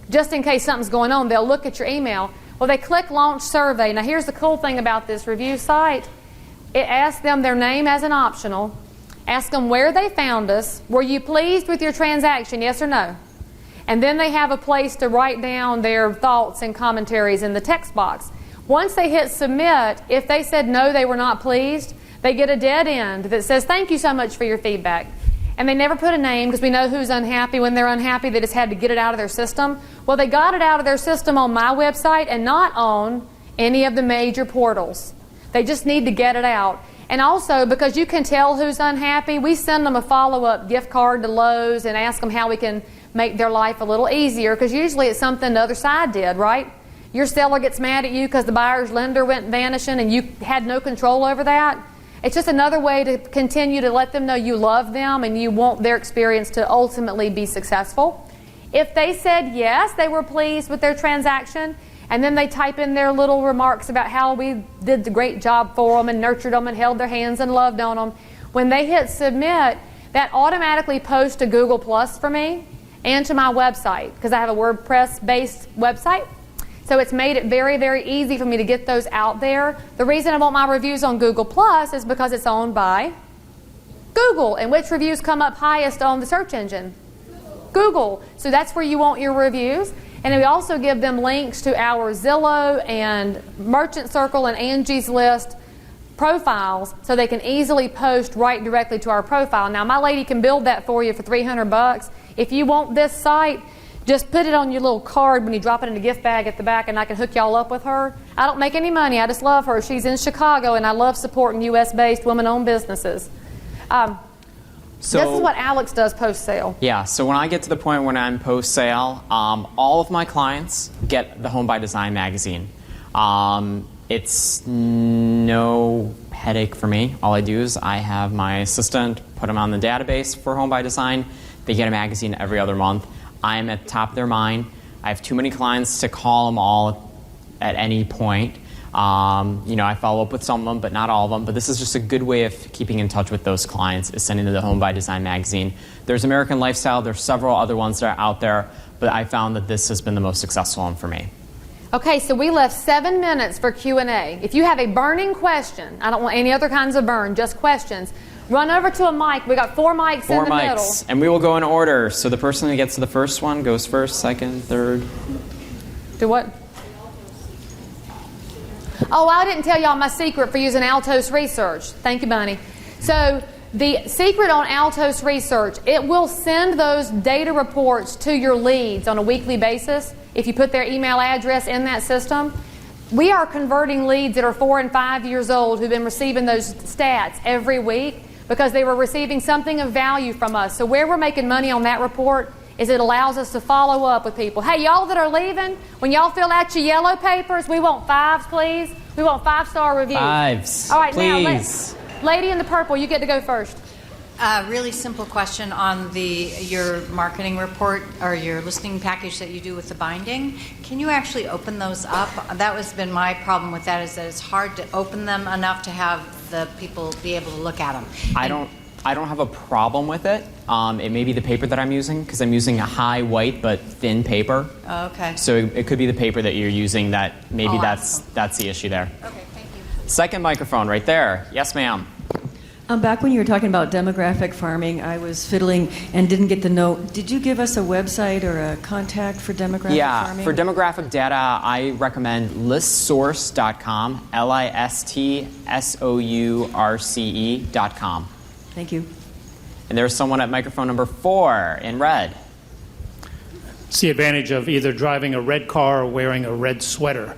Just in case something's going on, they'll look at your email. Well, they click launch survey. Now here's the cool thing about this review site. It asks them their name as an optional. Ask them where they found us. Were you pleased with your transaction, yes or no? And then they have a place to write down their thoughts and commentaries in the text box. Once they hit submit, if they said no, they were not pleased, they get a dead end that says, thank you so much for your feedback. And they never put a name because we know who's unhappy. When they're unhappy, they just had to get it out of their system. Well, they got it out of their system on my website and not on any of the major portals. They just need to get it out. And also, because you can tell who's unhappy, we send them a follow-up gift card to Lowe's and ask them how we can make their life a little easier, because usually it's something the other side did, right? Your seller gets mad at you because the buyer's lender went vanishing and you had no control over that. It's just another way to continue to let them know you love them and you want their experience to ultimately be successful. If they said yes, they were pleased with their transaction, and then they type in their little remarks about how we did the great job for them and nurtured them and held their hands and loved on them, when they hit submit, that automatically posts to Google Plus for me and to my website because I have a WordPress-based website. So it's made it very, very easy for me to get those out there. The reason I want my reviews on Google Plus is because it's owned by Google. And which reviews come up highest on the search engine? Google. So that's where you want your reviews. And we also give them links to our Zillow and Merchant Circle and Angie's List profiles so they can easily post right directly to our profile. Now, my lady can build that for you for $300. If you want this site, just put it on your little card when you drop it in a gift bag at the back, and I can hook y'all up with her. I don't make any money. I just love her. She's in Chicago, and I love supporting U.S.-based women-owned businesses. This is what Alex does post-sale. Yeah, so when I get to the point when I'm post-sale, all of my clients get the Home by Design magazine. It's no headache for me. All I do is I have my assistant put them on the database for Home by Design. They get a magazine every other month. I'm at the top of their mind. I have too many clients to call them all at any point. I follow up with some of them, but not all of them. But this is just a good way of keeping in touch with those clients, is sending them the Home by Design magazine. There's American Lifestyle. There's several other ones that are out there, but I found that this has been the most successful one for me. Okay, so we left 7 minutes for Q&A. If you have a burning question, I don't want any other kinds of burn, just questions, run over to a mic. We got 4 mics in the middle. And we will go in order. So the person who gets to the first one goes first, second, third. Do what? Oh, I didn't tell y'all my secret for using Altos Research. Thank you, Bunny. So the secret on Altos Research, it will send those data reports to your leads on a weekly basis if you put their email address in that system. We are converting leads that are 4 and 5 years old who've been receiving those stats every week because they were receiving something of value from us. So where we're making money on that report is it allows us to follow up with people. Hey, y'all that are leaving, when y'all fill out your yellow papers, we want 5s, please. We want 5-star reviews. 5s, all right, please. Lady in the purple, you get to go first. Really simple question on your marketing report or your listing package that you do with the binding. Can you actually open those up? That has been my problem with that, is that it's hard to open them enough to have the people be able to look at them. I don't have a problem with it. It may be the paper that I'm using, because I'm using a high white but thin paper. Oh, okay. So it could be the paper that you're using that maybe that's the issue there. Okay, thank you. Second microphone right there. Yes, ma'am. Back when you were talking about demographic farming, I was fiddling and didn't get the note. Did you give us a website or a contact for demographic farming? For demographic data, I recommend listsource.com, listsource.com. Thank you. And there's someone at microphone number 4 in red. It's the advantage of either driving a red car or wearing a red sweater.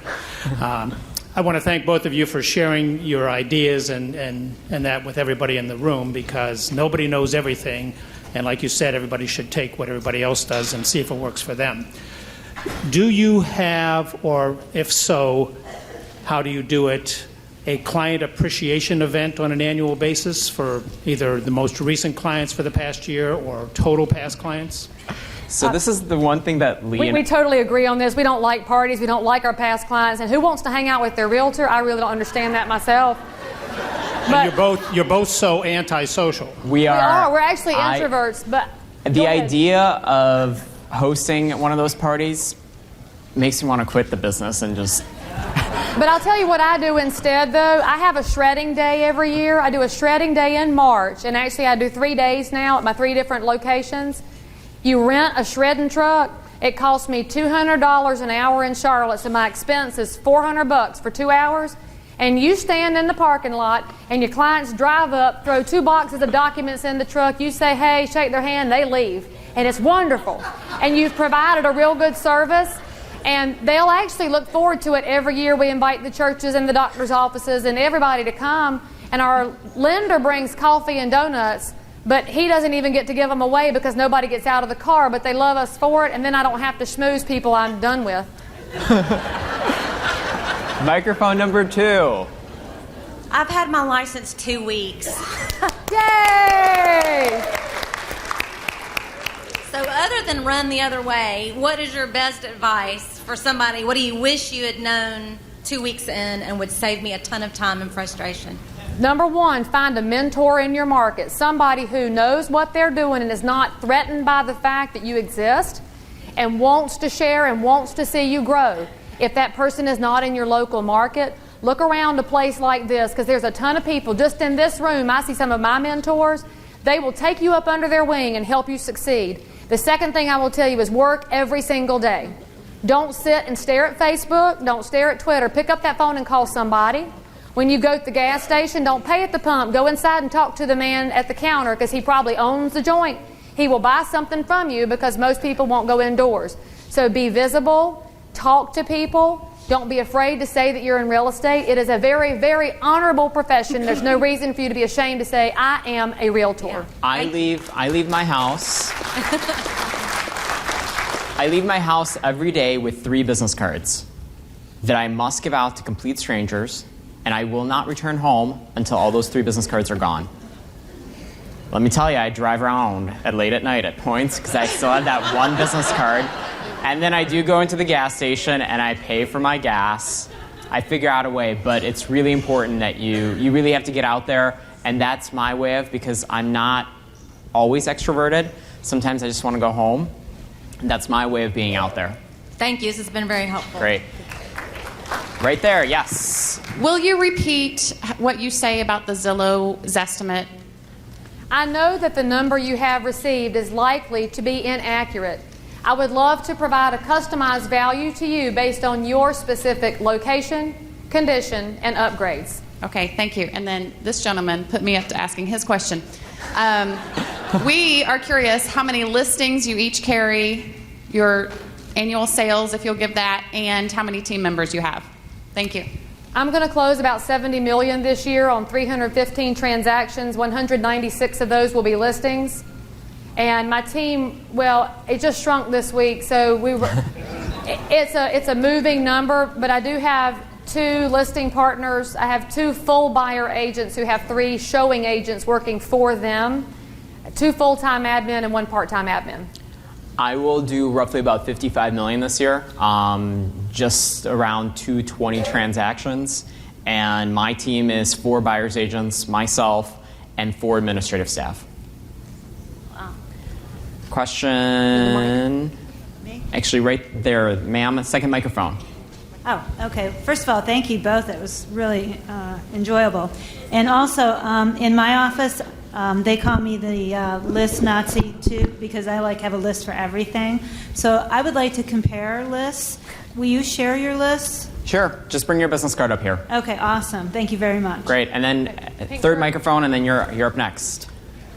I want to thank both of you for sharing your ideas and that with everybody in the room, because nobody knows everything. And like you said, everybody should take what everybody else does and see if it works for them. Do you have, or if so, how do you do it, a client appreciation event on an annual basis for either the most recent clients for the past year or total past clients? So this is the one thing that Lee We totally agree on this. We don't like parties. We don't like our past clients. And who wants to hang out with their realtor? I really don't understand that myself. And you're both so antisocial. we are. We're actually introverts. But The go ahead. idea of hosting one of those parties makes me want to quit the business and just... But I'll tell you what I do instead, though. I have a shredding day every year. I do a shredding day in March. And actually, I do 3 days now at my 3 different locations. You rent a shredding truck. It costs me $200 an hour in Charlotte, so my expense is $400 for 2 hours. And you stand in the parking lot, and your clients drive up, throw 2 boxes of documents in the truck. You say, hey, shake their hand, they leave. And it's wonderful. And you've provided a real good service. And they'll actually look forward to it every year. We invite the churches and the doctor's offices and everybody to come. And our lender brings coffee and donuts. But he doesn't even get to give them away because nobody gets out of the car, but they love us for it, and then I don't have to schmooze people I'm done with. Microphone number 2. I've had my license 2 weeks. Yay! So other than run the other way, what is your best advice for somebody? What do you wish you had known 2 weeks in and would save me a ton of time and frustration? Number 1, find a mentor in your market, somebody who knows what they're doing and is not threatened by the fact that you exist and wants to share and wants to see you grow. If that person is not in your local market, look around a place like this, because there's a ton of people. Just in this room, I see some of my mentors. They will take you up under their wing and help you succeed. The second thing I will tell you is work every single day. Don't sit and stare at Facebook. Don't stare at Twitter. Pick up that phone and call somebody. When you go to the gas station, don't pay at the pump. Go inside and talk to the man at the counter, because he probably owns the joint. He will buy something from you, because most people won't go indoors. So be visible. Talk to people. Don't be afraid to say that you're in real estate. It is a very, very honorable profession. There's no reason for you to be ashamed to say, I am a realtor. Yeah. I leave my house. I leave my house every day with 3 business cards that I must give out to complete strangers, and I will not return home until all those 3 business cards are gone. Let me tell you, I drive around late at night at points because I still have that 1 business card. And then I do go into the gas station and I pay for my gas. I figure out a way, but it's really important that you really have to get out there, and that's my way of, because I'm not always extroverted. Sometimes I just want to go home. And that's my way of being out there. Thank you. This has been very helpful. Great. Right there, yes. Will you repeat what you say about the Zillow Zestimate? I know that the number you have received is likely to be inaccurate. I would love to provide a customized value to you based on your specific location, condition, and upgrades. Okay, thank you. And then this gentleman put me up to asking his question. We are curious how many listings you each carry, your annual sales, if you'll give that, and how many team members you have. Thank you. I'm going to close about $70 million this year on 315 transactions. 196 of those will be listings. And my team, well, it just shrunk this week, so it's a moving number, but I do have 2 listing partners. I have 2 full buyer agents who have 3 showing agents working for them, 2 full-time admin and 1 part-time admin. I will do roughly about $55 million this year, just around 220 transactions. And my team is 4 buyer's agents, myself, and 4 administrative staff. Wow. Question? Me? Actually, right there, ma'am, second microphone. Oh, okay. First of all, thank you both. It was really enjoyable. And also, in my office, they call me the list Nazi too, because I have a list for everything. So I would like to compare lists. Will you share your lists? Sure. Just bring your business card up here. Okay, awesome. Thank you very much. Great. And then third microphone, and then you're up next.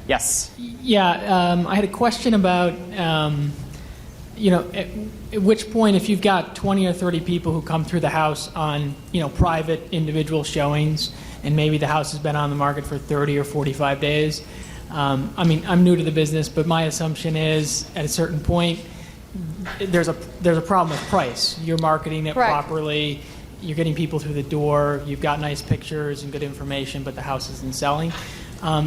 Yes. Yeah, I had a question about, at which point, if you've got 20 or 30 people who come through the house on, private individual showings, and maybe the house has been on the market for 30 or 45 days. I'm new to the business, but my assumption is at a certain point, there's a problem with price. You're marketing it Correct. properly. You're getting people through the door. You've got nice pictures and good information, but the house isn't selling.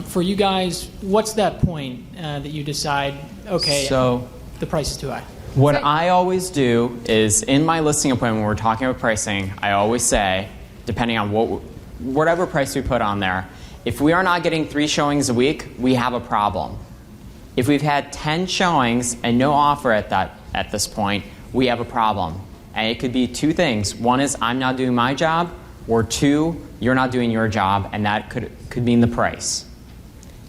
For you guys, what's that point that you decide, okay, So the price is too high? what I always do is in my listing appointment when we're talking about pricing, I always say, depending on whatever price we put on there, if we are not getting 3 showings a week, we have a problem. If we've had 10 showings and no offer at this point, we have a problem. And it could be 2 things. One is I'm not doing my job, or 2, you're not doing your job, and that could mean the price.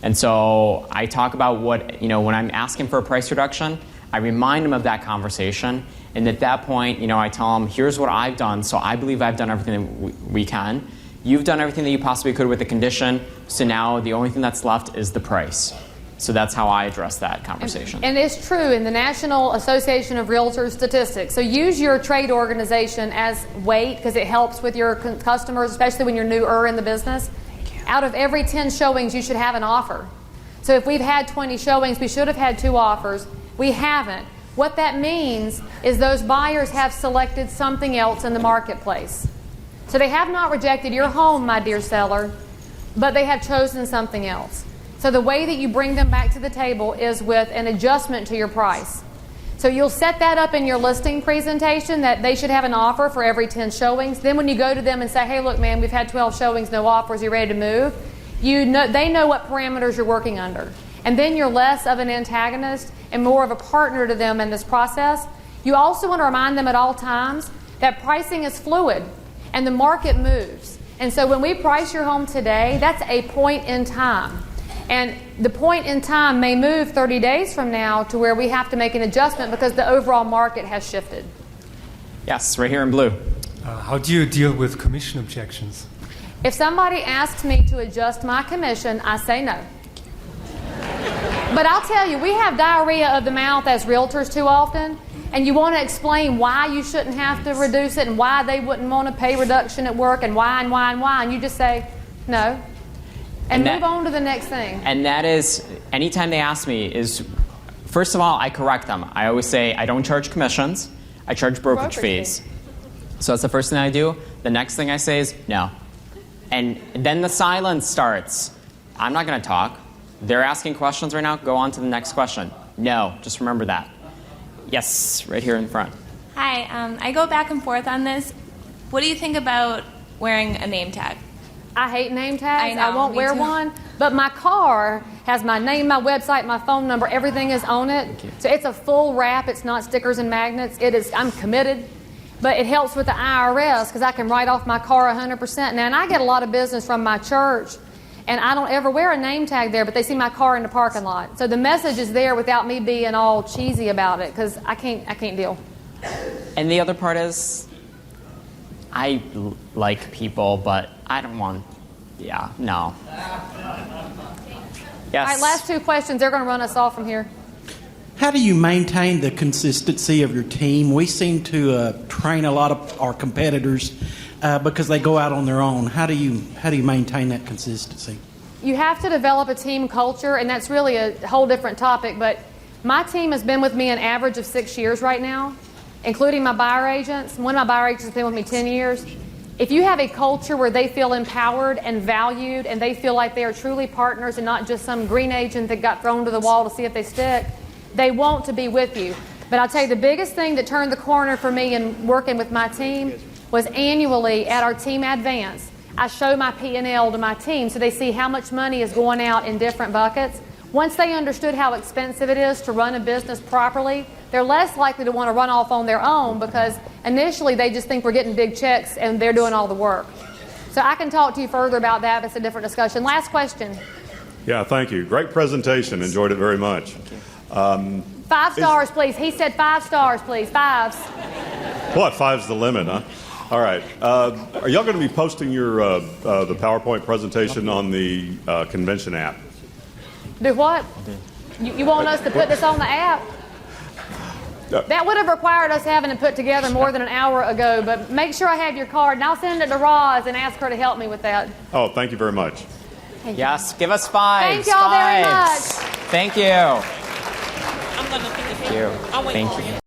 And so I talk about when I'm asking for a price reduction, I remind them of that conversation. And at that point, I tell them, here's what I've done. So I believe I've done everything that we can. You've done everything that you possibly could with the condition. So now the only thing that's left is the price. So that's how I address that conversation. And it's true in the National Association of Realtors statistics. So use your trade organization as weight because it helps with your customers, especially when you're newer in the business. Out of every 10 showings, you should have an offer. So if we've had 20 showings, we should have had 2 offers. We haven't. What that means is those buyers have selected something else in the marketplace. So they have not rejected your home, my dear seller, but they have chosen something else. So the way that you bring them back to the table is with an adjustment to your price. So you'll set that up in your listing presentation that they should have an offer for every 10 showings. Then when you go to them and say, hey, look, man, we've had 12 showings, no offers, you ready to move? They know what parameters you're working under. And then you're less of an antagonist and more of a partner to them in this process. You also want to remind them at all times that pricing is fluid and the market moves. And so when we price your home today, that's a point in time. And the point in time may move 30 days from now to where we have to make an adjustment because the overall market has shifted. Yes, right here in blue. How do you deal with commission objections? If somebody asks me to adjust my commission, I say no. But I'll tell you, we have diarrhea of the mouth as realtors too often, and you want to explain why you shouldn't have to reduce it and why they wouldn't want to pay reduction at work and why, and you just say no. And move on to the next thing. And that is, anytime they ask me is, first of all, I correct them. I always say I don't charge commissions. I charge brokerage fees. So that's the first thing I do. The next thing I say is no. And then the silence starts. I'm not going to talk. They're asking questions right now. Go on to the next question. No, just remember that. Yes, right here in front. Hi, I go back and forth on this. What do you think about wearing a name tag? I hate name tags. I know, I won't me wear too. one. But my car has my name, my website, my phone number. Everything is on it. So it's a full wrap. It's not stickers and magnets. I'm committed. But it helps with the IRS because I can write off my car 100% now. And I get a lot of business from my church. And I don't ever wear a name tag there, but they see my car in the parking lot. So the message is there without me being all cheesy about it because I can't deal. And the other part is, I like people, but I don't want, no. Yes. All right, last 2 questions. They're going to run us off from here. How do you maintain the consistency of your team? We seem to train a lot of our competitors because they go out on their own. How do you maintain that consistency? You have to develop a team culture, and that's really a whole different topic. But my team has been with me an average of 6 years right now, including my buyer agents. One of my buyer agents has been with me 10 years. If you have a culture where they feel empowered and valued and they feel like they are truly partners and not just some green agent that got thrown to the wall to see if they stick, they want to be with you. But I'll tell you, the biggest thing that turned the corner for me in working with my team was annually at our team advance, I show my P&L to my team so they see how much money is going out in different buckets. Once they understood how expensive it is to run a business properly, they're less likely to want to run off on their own because initially they just think we're getting big checks and they're doing all the work. So I can talk to you further about that, but it's a different discussion. Last question. Yeah, thank you. Great presentation. Enjoyed it very much. 5 stars, please. He said 5 stars, please. 5s. What? 5's the limit, huh? All right. Are y'all going to be posting your the PowerPoint presentation on the convention app? Do what? You want us to put this on the app? That would have required us having it put together more than an hour ago, but make sure I have your card, and I'll send it to Roz and ask her to help me with that. Oh, thank you very much. Yes, give us 5. Thank y'all very much. Thank you. I'm going to Thank you. I'll wait Thank for you.